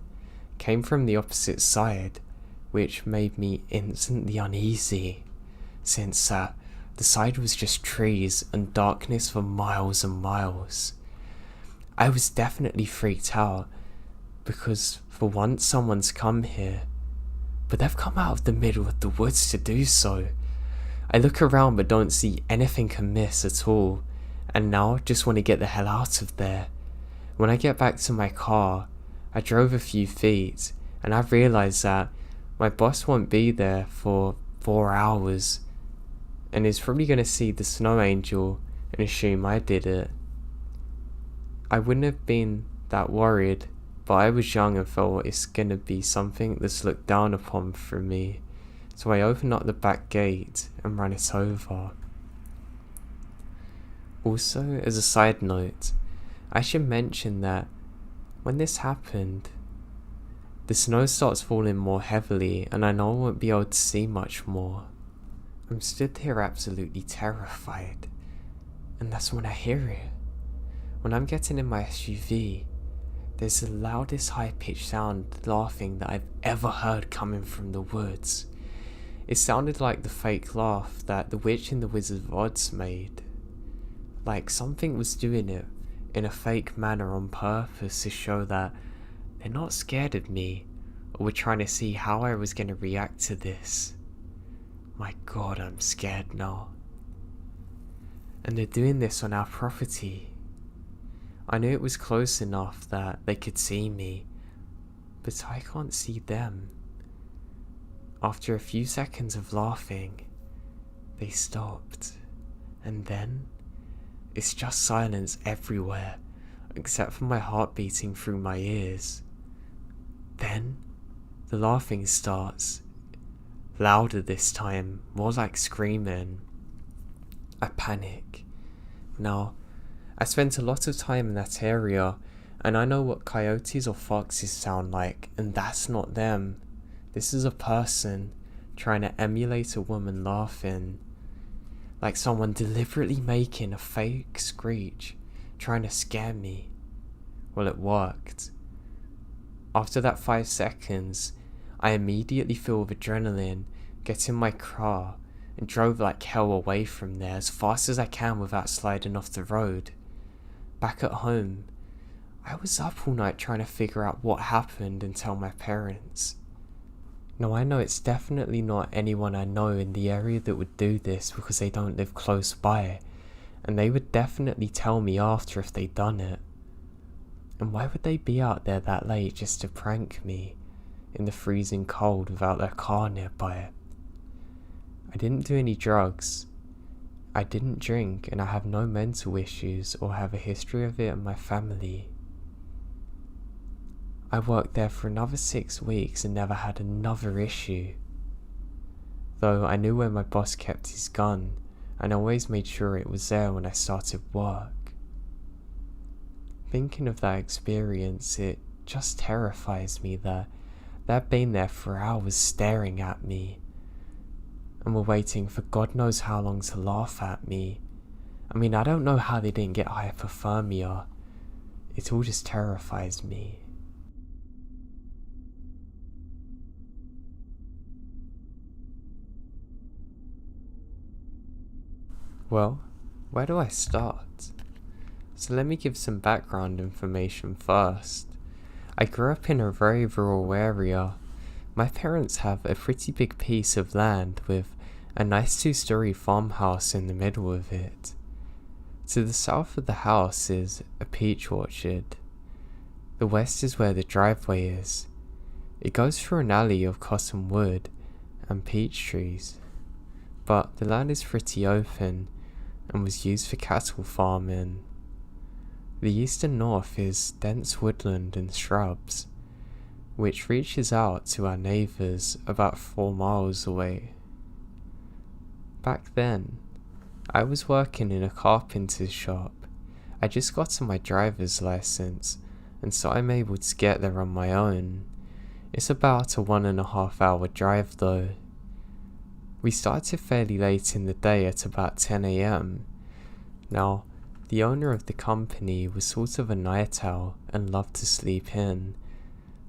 came from the opposite side, which made me instantly uneasy, since the side was just trees and darkness for miles and miles. I was definitely freaked out, because for once someone's come here, but they've come out of the middle of the woods to do so. I look around but don't see anything amiss at all, and now just want to get the hell out of there. When I get back to my car, I drove a few feet, and I realised that my boss won't be there for 4 hours, and is probably going to see the snow angel and assume I did it. I wouldn't have been that worried, but I was young and felt it's going to be something that's looked down upon for me, so I opened up the back gate and ran it over. Also, as a side note, I should mention that when this happened, the snow starts falling more heavily and I know I won't be able to see much more. I'm stood here absolutely terrified, and that's when I hear it. When I'm getting in my SUV, there's the loudest high-pitched sound laughing that I've ever heard coming from the woods. It sounded like the fake laugh that the Witch in the Wizard of Oz made. Like something was doing it in a fake manner on purpose to show that they're not scared of me, or were trying to see how I was going to react to this. My god, I'm scared now. And they're doing this on our property. I knew it was close enough that they could see me, but I can't see them. After a few seconds of laughing, they stopped, and then it's just silence everywhere, except for my heart beating through my ears. Then, the laughing starts, louder this time, more like screaming. I panic. Now, I spent a lot of time in that area, and I know what coyotes or foxes sound like, and that's not them. This is a person trying to emulate a woman laughing. Like someone deliberately making a fake screech, trying to scare me. Well, it worked. After that 5 seconds, I immediately filled with adrenaline, get in my car, and drove like hell away from there as fast as I can without sliding off the road. Back at home, I was up all night trying to figure out what happened and tell my parents. Now I know it's definitely not anyone I know in the area that would do this because they don't live close by, and they would definitely tell me after if they'd done it. And why would they be out there that late just to prank me in the freezing cold without their car nearby? I didn't do any drugs, I didn't drink and I have no mental issues or have a history of it in my family. I worked there for another 6 weeks and never had another issue. Though I knew where my boss kept his gun and I always made sure it was there when I started work. Thinking of that experience, it just terrifies me that they'd been there for hours staring at me and were waiting for God knows how long to laugh at me. I mean, I don't know how they didn't get hypothermia. It all just terrifies me. Well, where do I start? So let me give some background information first. I grew up in a very rural area. My parents have a pretty big piece of land with a nice 2-story farmhouse in the middle of it. To the south of the house is a peach orchard. The west is where the driveway is. It goes through an alley of cottonwood and peach trees. But the land is pretty open and was used for cattle farming. The east and north is dense woodland and shrubs, which reaches out to our neighbours about 4 miles away. Back then, I was working in a carpenter's shop. I just got my driver's license, and so I'm able to get there on my own. It's about a 1.5 hour drive though. We started fairly late in the day at about 10 AM. Now, the owner of the company was sort of a night owl and loved to sleep in.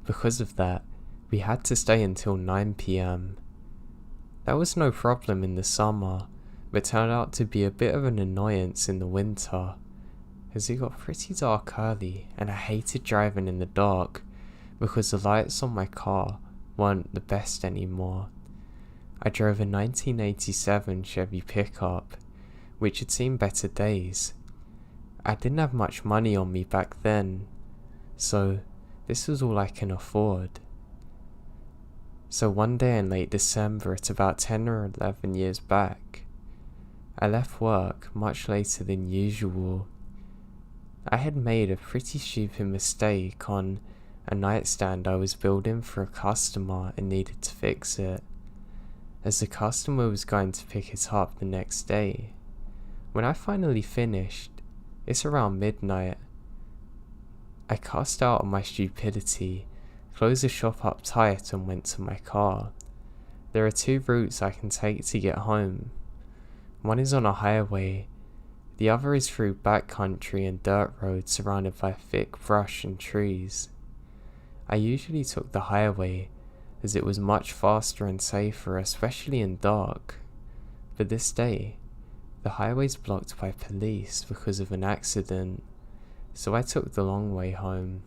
Because of that, we had to stay until 9 PM. That was no problem in the summer, but turned out to be a bit of an annoyance in the winter, as it got pretty dark early and I hated driving in the dark because the lights on my car weren't the best anymore. I drove a 1987 Chevy pickup, which had seen better days. I didn't have much money on me back then, so this was all I can afford. So one day in late December at about 10 or 11 years back, I left work much later than usual. I had made a pretty stupid mistake on a nightstand I was building for a customer and needed to fix it, as the customer was going to pick it up the next day. When I finally finished, it's around midnight. I cast out on my stupidity, closed the shop up tight and went to my car. There are 2 routes I can take to get home. One is on a highway, the other is through backcountry and dirt roads surrounded by thick brush and trees. I usually took the highway as it was much faster and safer, especially in dark. But this day, the highway's blocked by police because of an accident, so I took the long way home.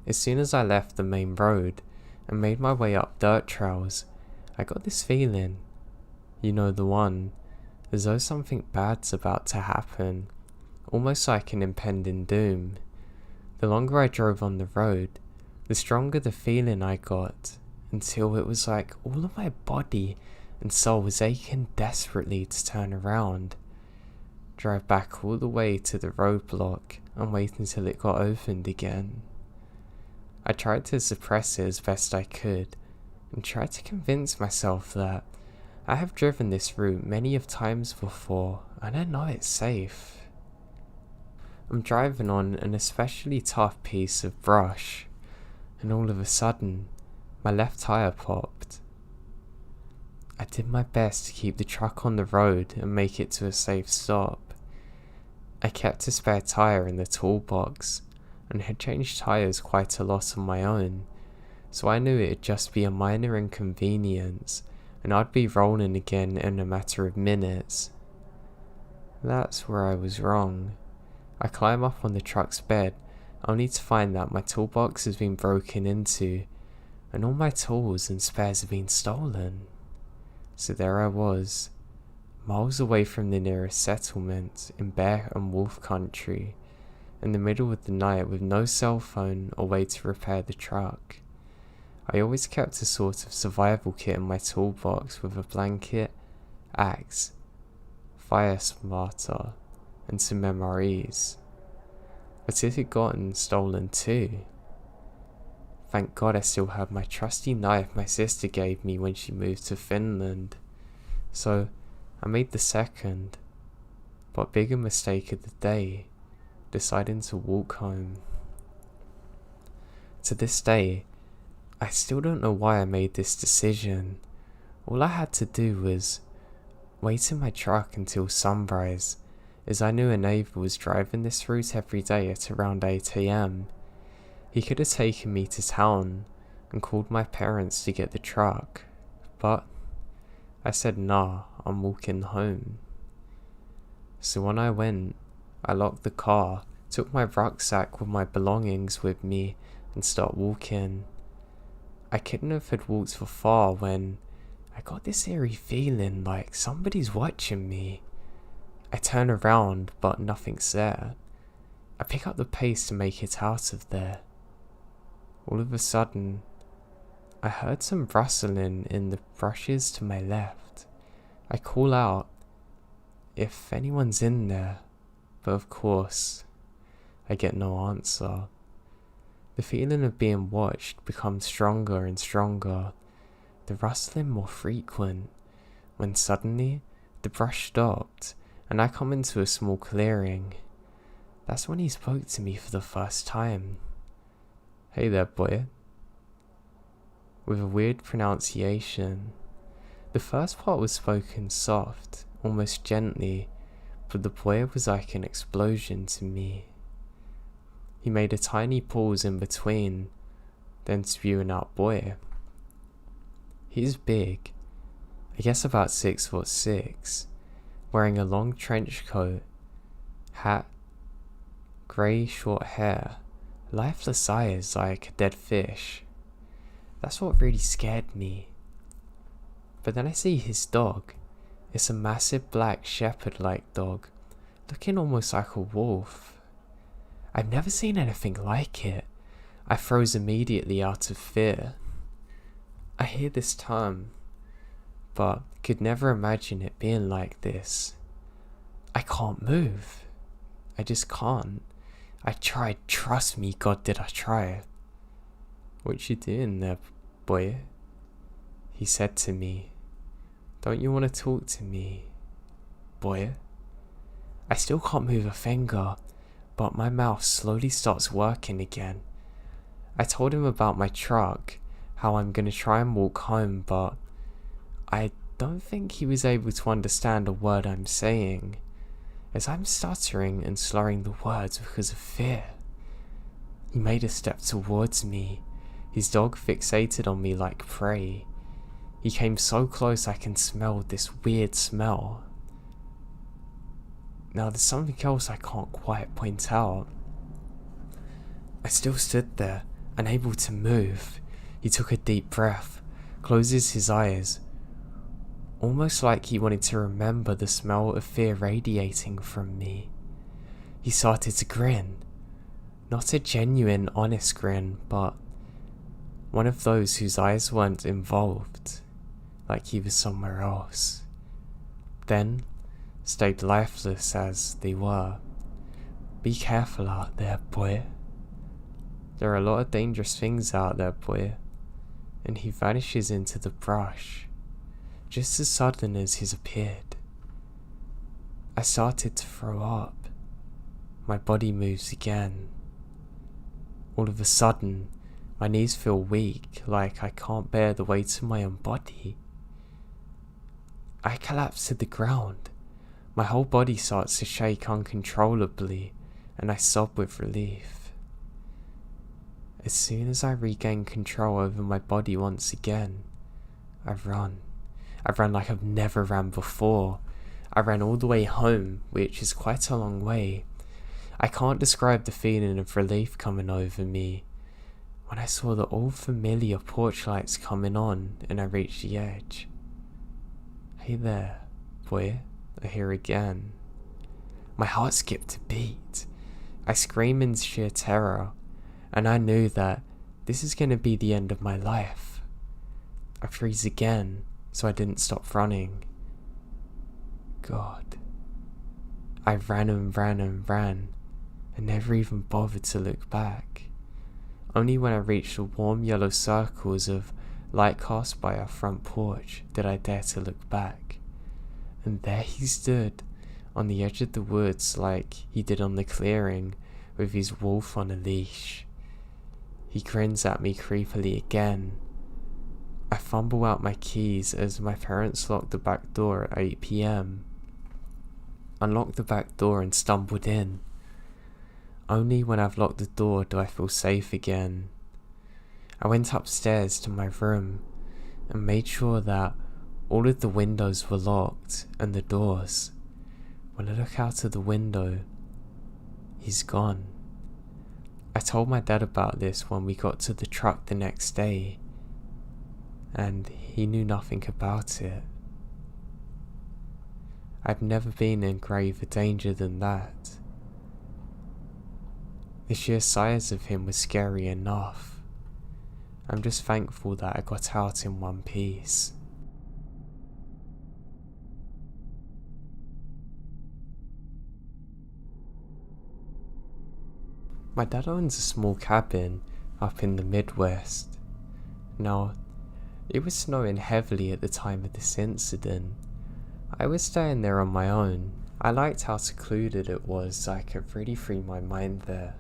As soon as I left the main road and made my way up dirt trails, I got this feeling, you know the one, as though something bad's about to happen, almost like an impending doom. The longer I drove on the road, the stronger the feeling I got, until it was like all of my body and soul was aching desperately to turn around, drive back all the way to the roadblock and wait until it got opened again. I tried to suppress it as best I could and tried to convince myself that I have driven this route many of times before and I know it's safe. I'm driving on an especially tough piece of brush, and all of a sudden my left tire popped. I did my best to keep the truck on the road and make it to a safe stop. I kept a spare tire in the toolbox and had changed tires quite a lot on my own, so I knew it'd just be a minor inconvenience and I'd be rolling again in a matter of minutes. That's where I was wrong. I climb up on the truck's bed only to find that my toolbox has been broken into and all my tools and spares have been stolen. So there I was, miles away from the nearest settlement in bear and wolf country, in the middle of the night with no cell phone or way to repair the truck. I always kept a sort of survival kit in my toolbox with a blanket, axe, fire starter and some memories. But it had gotten stolen too. Thank God I still had my trusty knife my sister gave me when she moved to Finland. So I made the second, but bigger mistake of the day, deciding to walk home. To this day, I still don't know why I made this decision. All I had to do was wait in my truck until sunrise, as I knew a neighbour was driving this route every day at around 8 AM. He could have taken me to town and called my parents to get the truck, but I said nah, I'm walking home. So when I went, I locked the car, took my rucksack with my belongings with me and started walking. I couldn't have had walked for far when I got this eerie feeling like somebody's watching me. I turn around but nothing's there. I pick up the pace to make it out of there. All of a sudden, I heard some rustling in the bushes to my left. I call out if anyone's in there, but of course, I get no answer. The feeling of being watched becomes stronger and stronger, the rustling more frequent, when suddenly the brush stopped and I come into a small clearing. That's when he spoke to me for the first time. "Hey there, boy," with a weird pronunciation. The first part was spoken soft, almost gently, but the boy was like an explosion to me. He made a tiny pause in between, then spewing out "boy." He's big, I guess about 6'6", wearing a long trench coat, hat, grey short hair, lifeless eyes like a dead fish. That's what really scared me. But then I see his dog. It's a massive black shepherd-like dog, looking almost like a wolf. I've never seen anything like it. I froze immediately out of fear. I hear this term, but could never imagine it being like this. I can't move. I just can't. I tried, trust me, God did I try. "What you doing there, boy?" he said to me. "Don't you want to talk to me, boy?" I still can't move a finger, but my mouth slowly starts working again. I told him about my truck, how I'm going to try and walk home, but I don't think he was able to understand a word I'm saying, as I'm stuttering and slurring the words because of fear. He made a step towards me, his dog fixated on me like prey. He came so close I can smell this weird smell. Now there's something else I can't quite point out. I still stood there, unable to move. He took a deep breath, closes his eyes, almost like he wanted to remember the smell of fear radiating from me. He started to grin. Not a genuine, honest grin, but one of those whose eyes weren't involved, like he was somewhere else. Then stayed lifeless as they were. "Be careful out there, boy. There are a lot of dangerous things out there, boy." And he vanishes into the brush, just as sudden as he's appeared. I started to throw up. My body moves again. All of a sudden, my knees feel weak, like I can't bear the weight of my own body. I collapse to the ground. My whole body starts to shake uncontrollably, and I sob with relief. As soon as I regain control over my body once again, I run. I ran like I've never ran before. I ran all the way home, which is quite a long way. I can't describe the feeling of relief coming over me when I saw the old familiar porch lights coming on and I reached the edge. "Hey there, boy," I hear again. My heart skipped a beat. I scream in sheer terror, and I knew that this is going to be the end of my life. I freeze again, so I didn't stop running. God, I ran and ran and ran, and never even bothered to look back. Only when I reached the warm yellow circles of light cast by our front porch did I dare to look back. And there he stood, on the edge of the woods like he did on the clearing, with his wolf on a leash. He grins at me creepily again. I fumble out my keys as my parents locked the back door at 8 p.m. Unlocked the back door and stumbled in. Only when I've locked the door do I feel safe again. I went upstairs to my room and made sure that all of the windows were locked and the doors. When I look out of the window, he's gone. I told my dad about this when we got to the truck the next day, and he knew nothing about it. I've never been in graver danger than that. The sheer size of him was scary enough. I'm just thankful that I got out in one piece. My dad owns a small cabin up in the Midwest. Now, it was snowing heavily at the time of this incident. I was staying there on my own. I liked how secluded it was, so I could really free my mind there.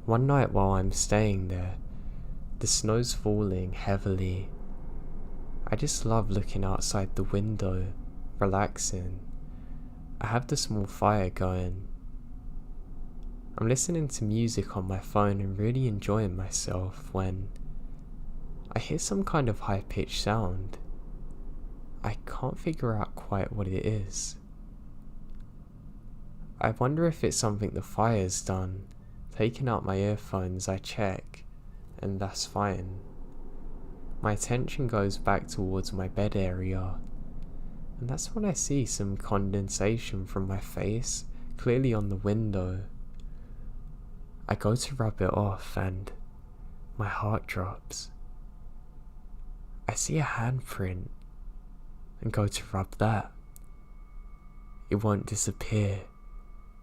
One night while I'm staying there, the snow's falling heavily. I just love looking outside the window, relaxing. I have the small fire going. I'm listening to music on my phone and really enjoying myself when I hear some kind of high-pitched sound. I can't figure out quite what it is. I wonder if it's something the fire's done. Taking out my earphones, I check, and that's fine. My attention goes back towards my bed area, and that's when I see some condensation from my face clearly on the window. I go to rub it off and my heart drops. I see a handprint and go to rub that. It won't disappear.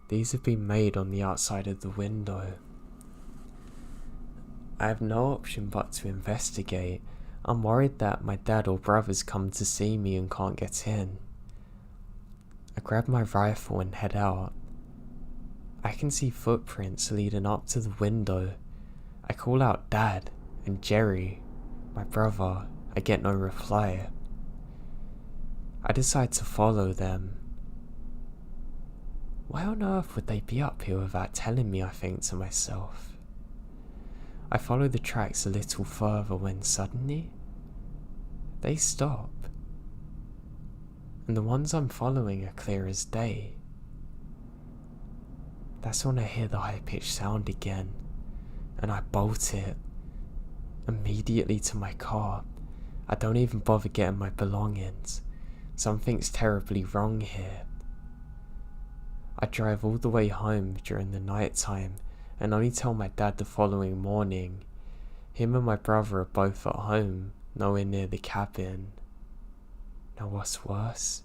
These have been made on the outside of the window. I have no option but to investigate. I'm worried that my dad or brothers come to see me and can't get in. I grab my rifle and head out. I can see footprints leading up to the window. I call out Dad and Jerry, my brother. I get no reply. I decide to follow them. Why on earth would they be up here without telling me, I think to myself. I follow the tracks a little further when suddenly they stop. And the ones I'm following are clear as day. That's when I hear the high-pitched sound again, and I bolt it immediately to my car. I don't even bother getting my belongings. Something's terribly wrong here. I drive all the way home during the night time and only tell my dad the following morning. Him and my brother are both at home, nowhere near the cabin. Now what's worse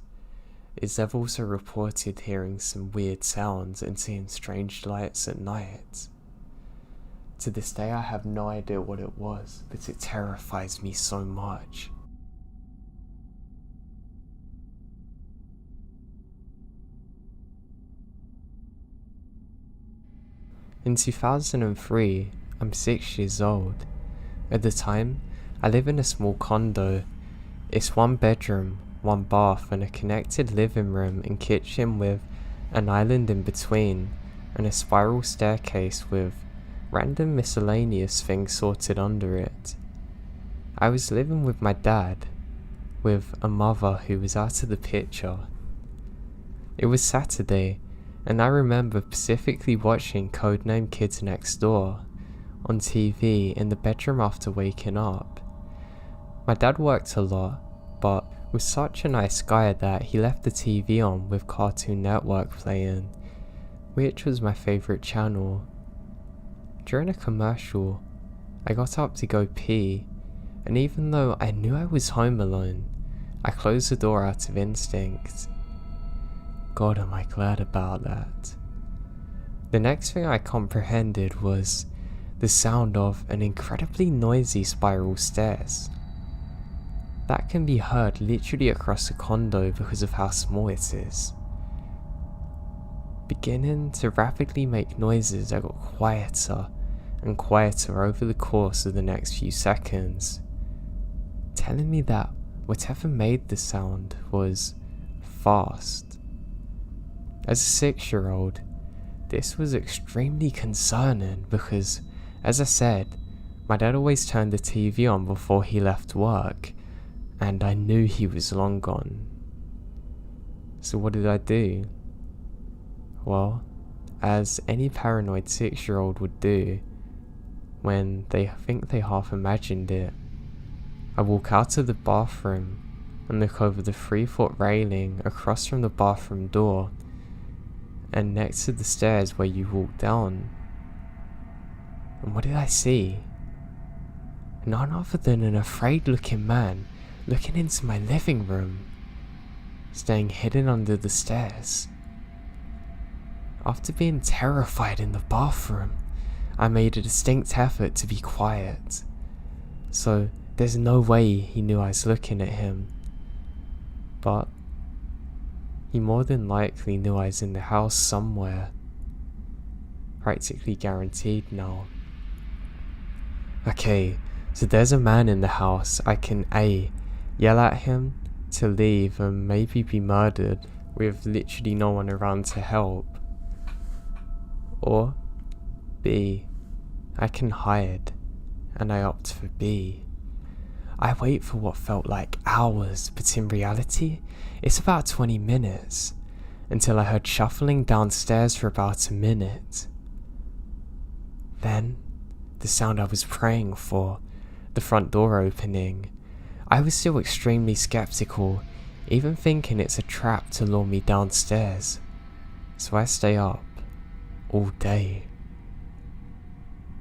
is they've also reported hearing some weird sounds and seeing strange lights at night. To this day I have no idea what it was, but it terrifies me so much. In 2003, I'm 6 years old. At the time, I live in a small condo. It's 1 bedroom, 1 bath and a connected living room and kitchen with an island in between and a spiral staircase with random miscellaneous things sorted under it. I was living with my dad, with a mother who was out of the picture. It was Saturday, and I remember specifically watching Codename Kids Next Door on TV in the bedroom after waking up. My dad worked a lot, but was such a nice guy that he left the TV on with Cartoon Network playing, which was my favourite channel. During a commercial, I got up to go pee, and even though I knew I was home alone, I closed the door out of instinct. God, am I glad about that. The next thing I comprehended was the sound of an incredibly noisy spiral stairs. That can be heard literally across the condo because of how small it is. Beginning to rapidly make noises that got quieter and quieter over the course of the next few seconds, telling me that whatever made the sound was fast. As a 6-year-old, this was extremely concerning because, as I said, my dad always turned the TV on before he left work, and I knew he was long gone. So what did I do? Well, as any paranoid 6-year-old would do when they think they half imagined it, I walk out of the bathroom and look over the 3-foot railing across from the bathroom door and next to the stairs where you walk down. And what did I see? None other than an afraid looking man looking into my living room, staying hidden under the stairs. After being terrified in the bathroom, I made a distinct effort to be quiet, so there's no way he knew I was looking at him. But he more than likely knew I was in the house somewhere. Practically guaranteed now. Okay, so there's a man in the house. I can A, yell at him to leave and maybe be murdered with literally no one around to help. Or B, I can hide, and I opt for B. I wait for what felt like hours, but in reality, it's about 20 minutes, until I heard shuffling downstairs for about a minute. Then, the sound I was praying for, the front door opening. I was still extremely skeptical, even thinking it's a trap to lure me downstairs. So I stay up, all day.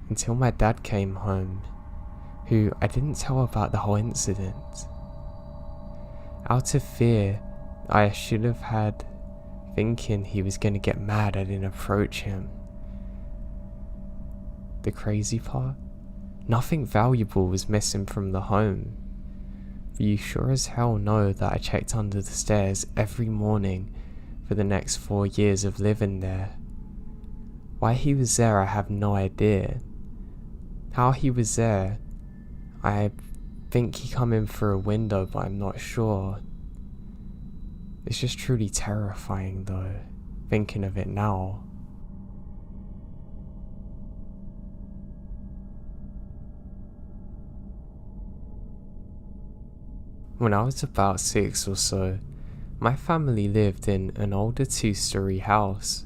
Until my dad came home, who I didn't tell about the whole incident. Out of fear, I should have had, thinking he was going to get mad I didn't approach him. The crazy part? Nothing valuable was missing from the home. But you sure as hell know that I checked under the stairs every morning for the next 4 years of living there. Why he was there I have no idea. How he was there, I think he come in through a window, but I'm not sure. It's just truly terrifying though, thinking of it now. When I was about 6 or so, my family lived in an older 2-story house.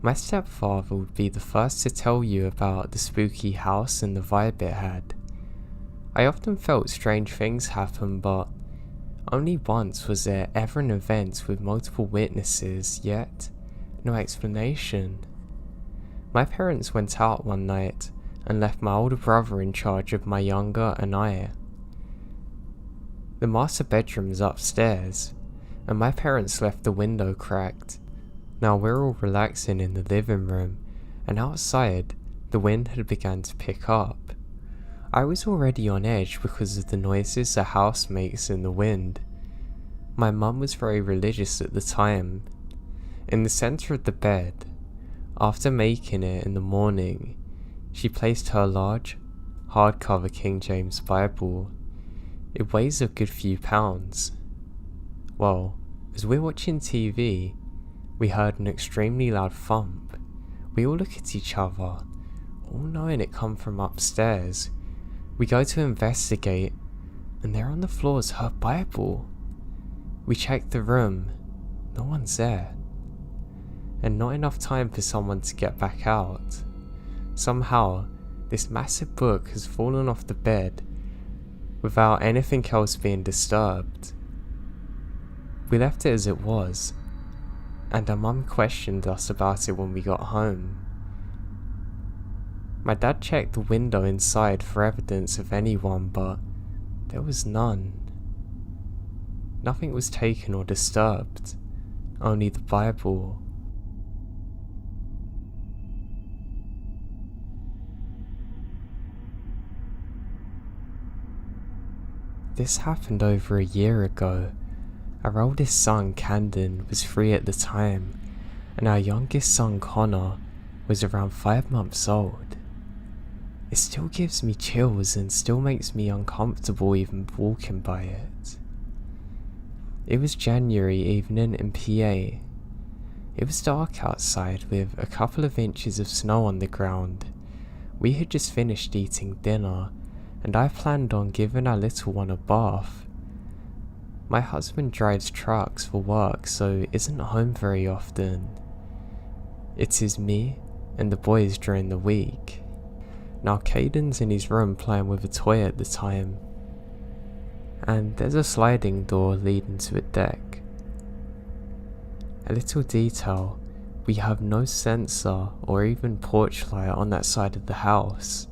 My stepfather would be the first to tell you about the spooky house and the vibe it had. I often felt strange things happen, but only once was there ever an event with multiple witnesses, yet no explanation. My parents went out one night and left my older brother in charge of my younger and I. The master bedroom is upstairs, and my parents left the window cracked. Now we're all relaxing in the living room, and outside, the wind had begun to pick up. I was already on edge because of the noises the house makes in the wind. My mum was very religious at the time. In the centre of the bed, after making it in the morning, she placed her large, hardcover King James Bible. It weighs a good few pounds. Well, as we're watching TV, we heard an extremely loud thump. We all look at each other, all knowing it come from upstairs. We go to investigate, and there on the floor is her Bible. We check the room, no one's there. And not enough time for someone to get back out. Somehow, this massive book has fallen off the bed without anything else being disturbed. We left it as it was, and our mum questioned us about it when we got home. My dad checked the window inside for evidence of anyone, but there was none. Nothing was taken or disturbed, only the Bible. This happened over a year ago. Our oldest son, Camden, was 3 at the time, and our youngest son, Connor, was around 5 months old. It still gives me chills and still makes me uncomfortable even walking by it. It was January evening in PA. It was dark outside with a couple of inches of snow on the ground. We had just finished eating dinner, and I planned on giving our little one a bath. My husband drives trucks for work, so isn't home very often. It is me and the boys during the week. Now Caden's in his room playing with a toy at the time, and there's a sliding door leading to a deck. A little detail, we have no sensor or even porch light on that side of the house.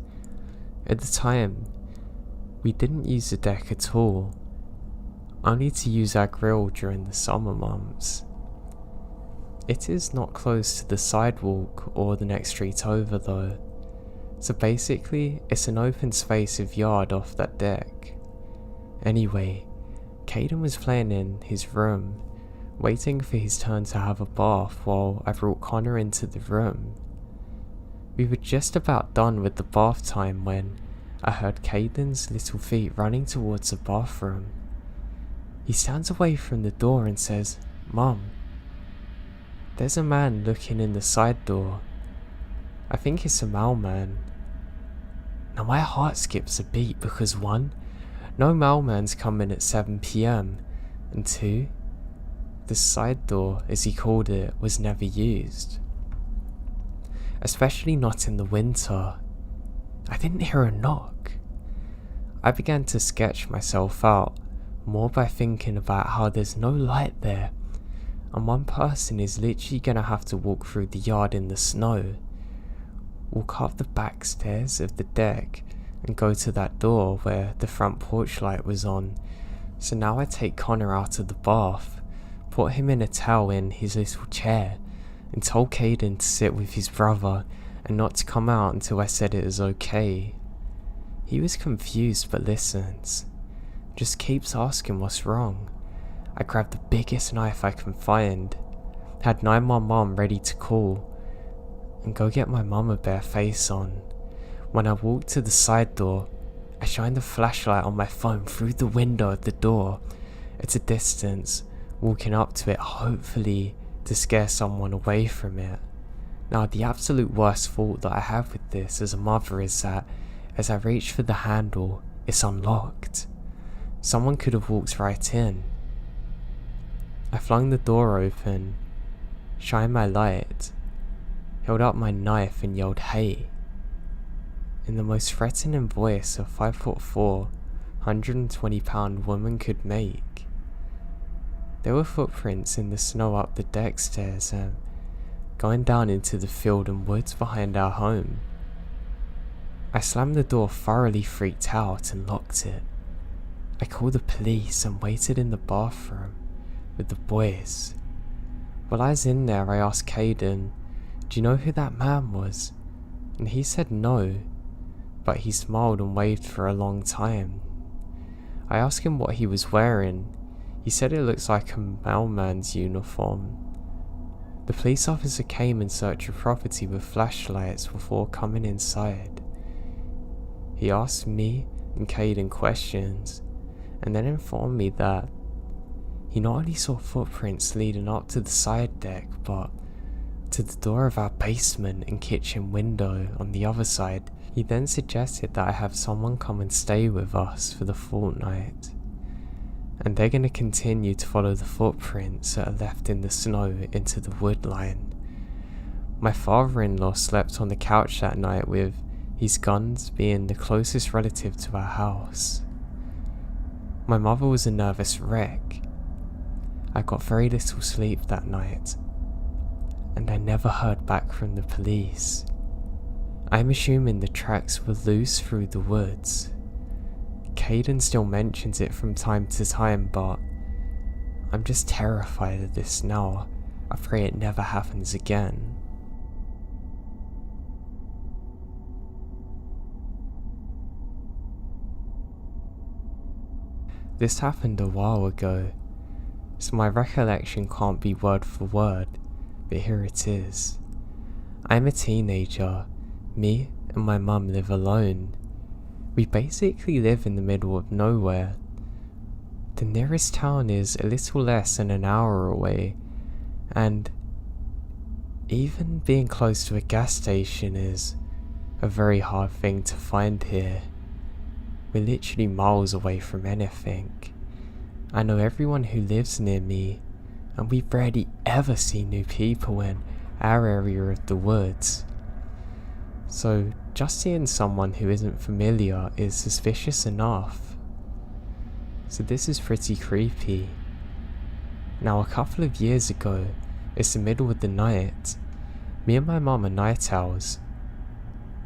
At the time, we didn't use the deck at all, only to use our grill during the summer months. It is not close to the sidewalk or the next street over though, so basically it's an open space of yard off that deck. Anyway, Caden was playing in his room, waiting for his turn to have a bath while I brought Connor into the room. We were just about done with the bath time when I heard Caden's little feet running towards the bathroom. He stands away from the door and says, "Mum, there's a man looking in the side door. I think it's a mailman." Now my heart skips a beat because 1, no mailman's coming at 7 PM, and 2, the side door, as he called it, was never used. Especially not in the winter. I didn't hear a knock. I began to sketch myself out, more by thinking about how there's no light there, and one person is literally gonna have to walk through the yard in the snow, walk up the back stairs of the deck, and go to that door where the front porch light was on. So now I take Connor out of the bath, put him in a towel in his little chair, and told Caden to sit with his brother and not to come out until I said it was okay. He was confused but listens, just keeps asking what's wrong. I grabbed the biggest knife I can find, had 911 ready to call, and go get my mum a bare face on. When I walked to the side door, I shined the flashlight on my phone through the window of the door at a distance, walking up to it hopefully to scare someone away from it. Now the absolute worst fault that I have with this as a mother is that as I reach for the handle, it's unlocked. Someone could have walked right in. I flung the door open, shined my light, held up my knife and yelled "Hey!" in the most threatening voice a 5'4", 120-pound woman could make. There were footprints in the snow up the deck stairs and going down into the field and woods behind our home. I slammed the door, thoroughly freaked out, and locked it. I called the police and waited in the bathroom with the boys. While I was in there, I asked Caden, "Do you know who that man was?" And he said no, but he smiled and waved for a long time. I asked him what he was wearing. He said it looks like a mailman's uniform. The police officer came in search of property with flashlights before coming inside. He asked me and Caden questions, and then informed me that he not only saw footprints leading up to the side deck, but to the door of our basement and kitchen window on the other side. He then suggested that I have someone come and stay with us for the fortnight, and they're going to continue to follow the footprints that are left in the snow into the wood line. My father-in-law slept on the couch that night with his guns being the closest relative to our house. My mother was a nervous wreck. I got very little sleep that night, and I never heard back from the police. I'm assuming the tracks were loose through the woods. Caden still mentions it from time to time, but I'm just terrified of this now, I pray it never happens again. This happened a while ago, so my recollection can't be word for word, but here it is. I'm a teenager. Me and my mum live alone. We basically live in the middle of nowhere. The nearest town is a little less than an hour away, and even being close to a gas station is a very hard thing to find here. We're literally miles away from anything. I know everyone who lives near me, and we rarely ever see new people in our area of the woods. So just seeing someone who isn't familiar is suspicious enough. So this is pretty creepy. Now a couple of years ago, it's the middle of the night. Me and my mum are night owls.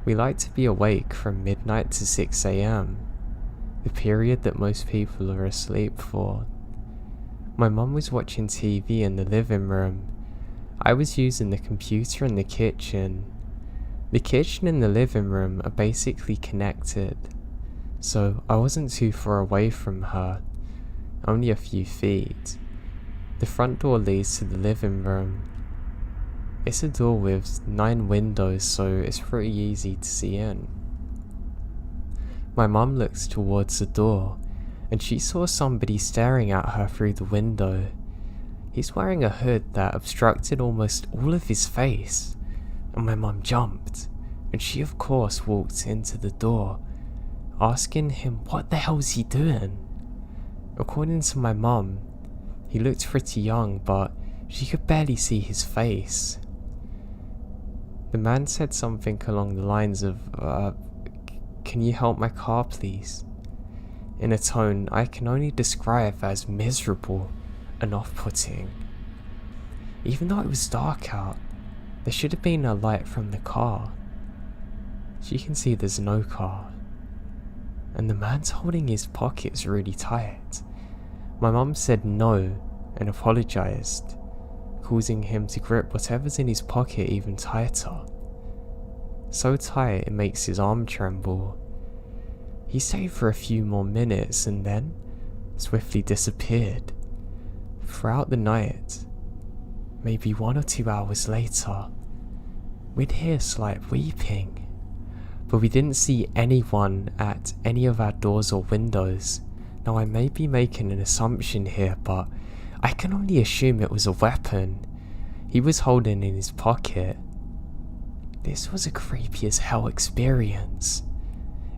We like to be awake from midnight to 6 AM, the period that most people are asleep for. My mum was watching TV in the living room. I was using the computer in the kitchen. The kitchen and the living room are basically connected, so I wasn't too far away from her, only a few feet. The front door leads to the living room. It's a door with 9 windows, so it's pretty easy to see in. My mum looks towards the door, and she saw somebody staring at her through the window. He's wearing a hood that obstructed almost all of his face, and my mum jumped, and she of course walked into the door, asking him what the hell's he doing. According to my mum, he looked pretty young, but she could barely see his face. The man said something along the lines of, "Can you help my car please?" in a tone I can only describe as miserable and off-putting. Even though it was dark out, there should have been a light from the car. As you can see, there's no car, and the man's holding his pockets really tight. My mum said no and apologised, causing him to grip whatever's in his pocket even tighter. So tight it makes his arm tremble. He stayed for a few more minutes and then swiftly disappeared. Throughout the night, maybe 1 or 2 hours later, we'd hear slight weeping, but we didn't see anyone at any of our doors or windows. Now I may be making an assumption here, but I can only assume it was a weapon he was holding in his pocket. This was a creepy as hell experience.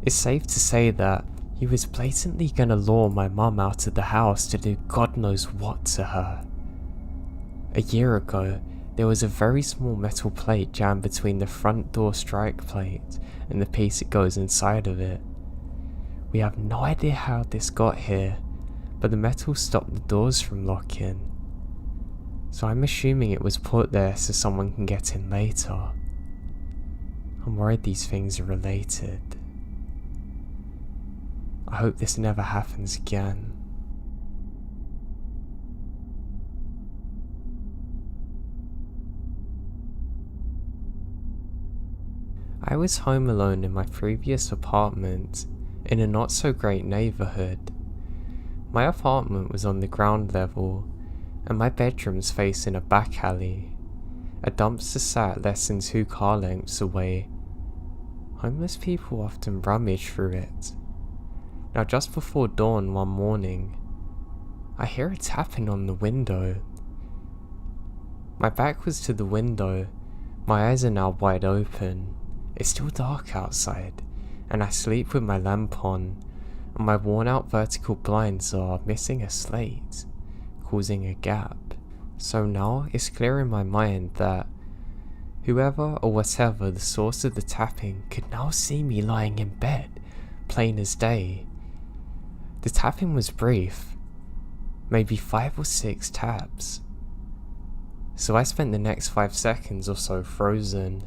It's safe to say that he was blatantly gonna lure my mum out of the house to do God knows what to her. A year ago, there was a very small metal plate jammed between the front door strike plate and the piece that goes inside of it. We have no idea how this got here, but the metal stopped the doors from locking. So I'm assuming it was put there so someone can get in later. I'm worried these things are related. I hope this never happens again. I was home alone in my previous apartment in a not so great neighbourhood. My apartment was on the ground level and my bedroom's facing a back alley. A dumpster sat less than 2 car lengths away. Homeless people often rummage through it. Now just before dawn one morning, I hear a tapping on the window. My back was to the window, my eyes are now wide open. It's still dark outside, and I sleep with my lamp on, and my worn out vertical blinds are missing a slate, causing a gap. So now it's clear in my mind that whoever or whatever the source of the tapping could now see me lying in bed, plain as day. The tapping was brief, maybe 5 or 6 taps. So I spent the next 5 seconds or so frozen,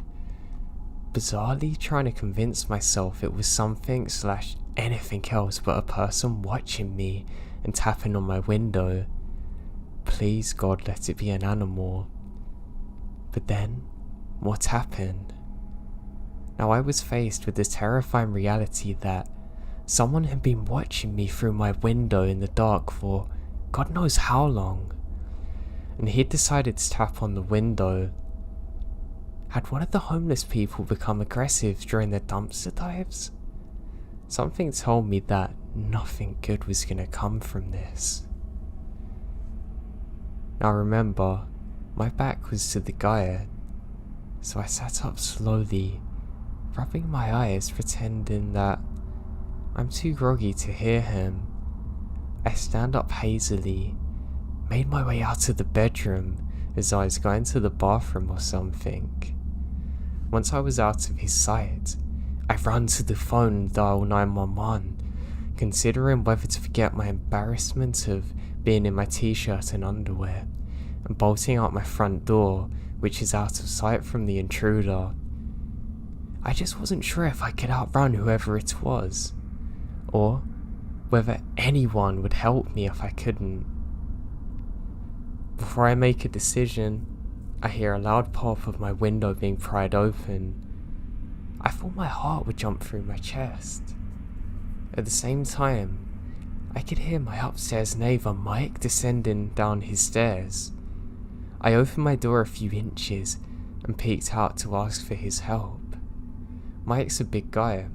bizarrely trying to convince myself it was something / anything else but a person watching me and tapping on my window. Please God, let it be an animal. But then, what happened? Now I was faced with the terrifying reality that someone had been watching me through my window in the dark for God knows how long, and he'd decided to tap on the window. Had one of the homeless people become aggressive during their dumpster dives? Something told me that nothing good was going to come from this. Now remember, my back was to the guy, so I sat up slowly, rubbing my eyes, pretending that I'm too groggy to hear him. I stand up hazily, made my way out of the bedroom as I was going to the bathroom or something. Once I was out of his sight, I ran to the phone and dialed 911, considering whether to forget my embarrassment of being in my t-shirt and underwear, and bolting out my front door, which is out of sight from the intruder. I just wasn't sure if I could outrun whoever it was, or whether anyone would help me if I couldn't. Before I make a decision, I hear a loud pop of my window being pried open. I thought my heart would jump through my chest. At the same time, I could hear my upstairs neighbour Mike descending down his stairs. I opened my door a few inches and peeked out to ask for his help. Mike's a big guy,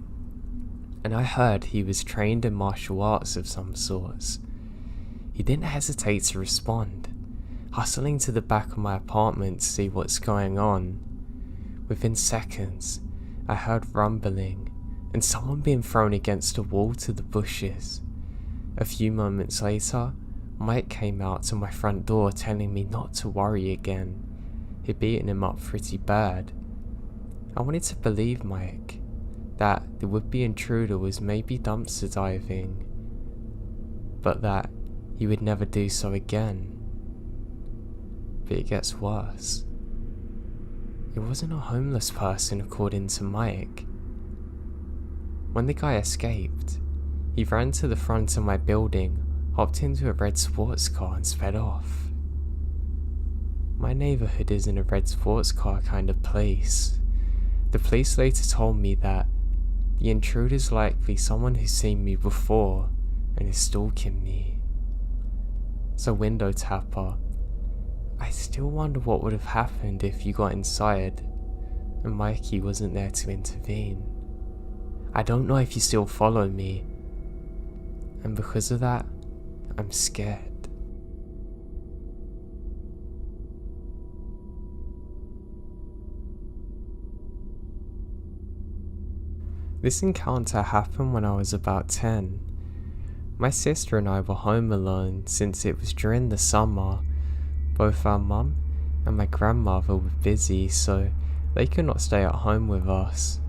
and I heard he was trained in martial arts of some sorts. He didn't hesitate to respond, hustling to the back of my apartment to see what's going on. Within seconds, I heard rumbling and someone being thrown against a wall to the bushes. A few moments later, Mike came out to my front door telling me not to worry again. He'd beaten him up pretty bad. I wanted to believe Mike, that the would-be intruder was maybe dumpster diving, but that he would never do so again. But it gets worse. It wasn't a homeless person according to Mike. When the guy escaped, he ran to the front of my building, hopped into a red sports car and sped off. My neighbourhood isn't a red sports car kind of place. The police later told me that the intruder's likely someone who's seen me before and is stalking me. So window tapper, I still wonder what would have happened if you got inside and Mikey wasn't there to intervene. I don't know if you still follow me, and because of that, I'm scared. This encounter happened when I was about 10. My sister and I were home alone since it was during the summer. Both our mum and my grandmother were busy, so they could not stay at home with us.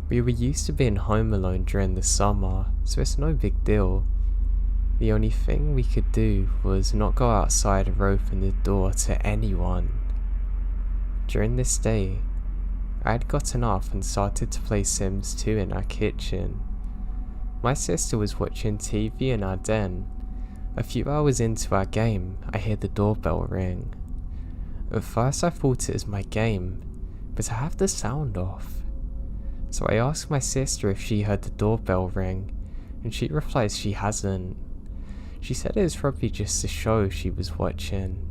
We were used to being home alone during the summer, so it's no big deal. The only thing we could do was not go outside or open the door to anyone. During this day, I had gotten up and started to play Sims 2 in our kitchen. My sister was watching TV in our den. A few hours into our game, I hear the doorbell ring. At first I thought it was my game, but I have the sound off. So I asked my sister if she heard the doorbell ring, and she replies she hasn't. She said it was probably just a show she was watching.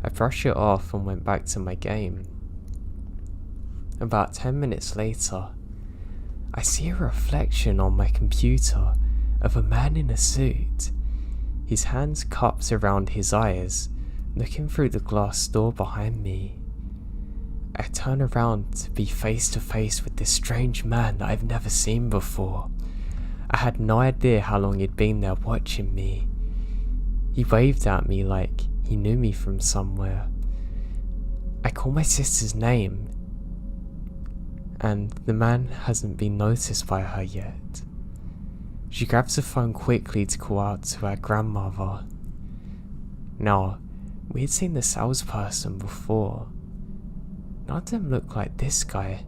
I brushed it off and went back to my game. About 10 minutes later, I see a reflection on my computer of a man in a suit, his hands cupped around his eyes, looking through the glass door behind me. I turn around to be face to face with this strange man that I've never seen before. I had no idea how long he'd been there watching me. He waved at me like he knew me from somewhere. I call my sister's name, and the man hasn't been noticed by her yet. She grabs the phone quickly to call out to her grandmother. Now, we had seen the salesperson before. None of them look like this guy.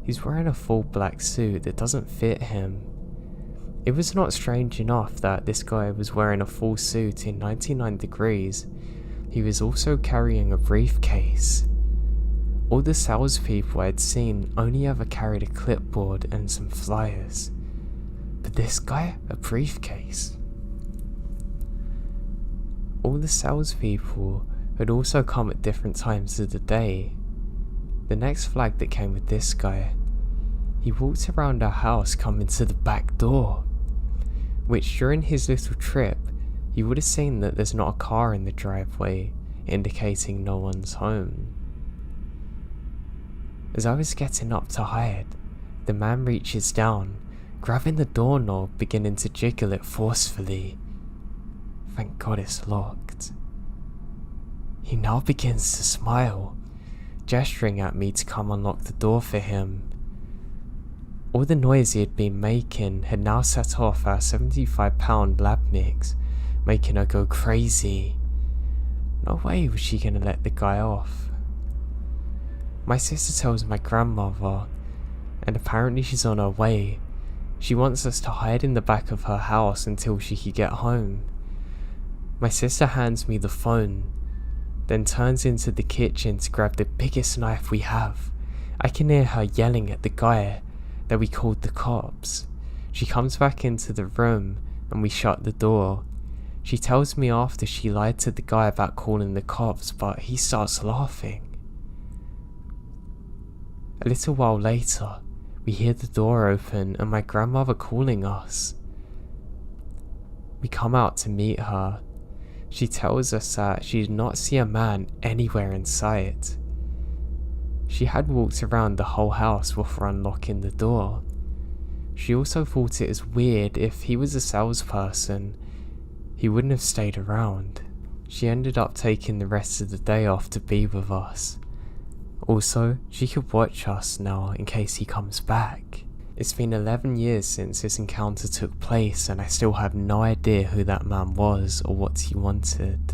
He's wearing a full black suit that doesn't fit him. It was not strange enough that this guy was wearing a full suit in 99 degrees. He was also carrying a briefcase. All the salespeople I'd seen only ever carried a clipboard and some flyers, but this guy, a briefcase. All the salespeople had also come at different times of the day. The next flag that came with this guy, he walked around our house coming to the back door, which during his little trip, you would have seen that there's not a car in the driveway, indicating no one's home. As I was getting up to hide, the man reaches down, grabbing the doorknob, beginning to jiggle it forcefully. Thank God it's locked. He now begins to smile, gesturing at me to come unlock the door for him. All the noise he had been making had now set off our 75-pound lab mix, making her go crazy. No way was she gonna let the guy off. My sister tells my grandmother, and apparently she's on her way. She wants us to hide in the back of her house until she could get home. My sister hands me the phone, then turns into the kitchen to grab the biggest knife we have. I can hear her yelling at the guy that we called the cops. She comes back into the room and we shut the door. She tells me after she lied to the guy about calling the cops, but he starts laughing. A little while later, we hear the door open and my grandmother calling us. We come out to meet her. She tells us that she did not see a man anywhere in sight. She had walked around the whole house before unlocking the door. She also thought it was weird if he was a salesperson, he wouldn't have stayed around. She ended up taking the rest of the day off to be with us. Also, she could watch us now in case he comes back. It's been 11 years since this encounter took place and I still have no idea who that man was or what he wanted.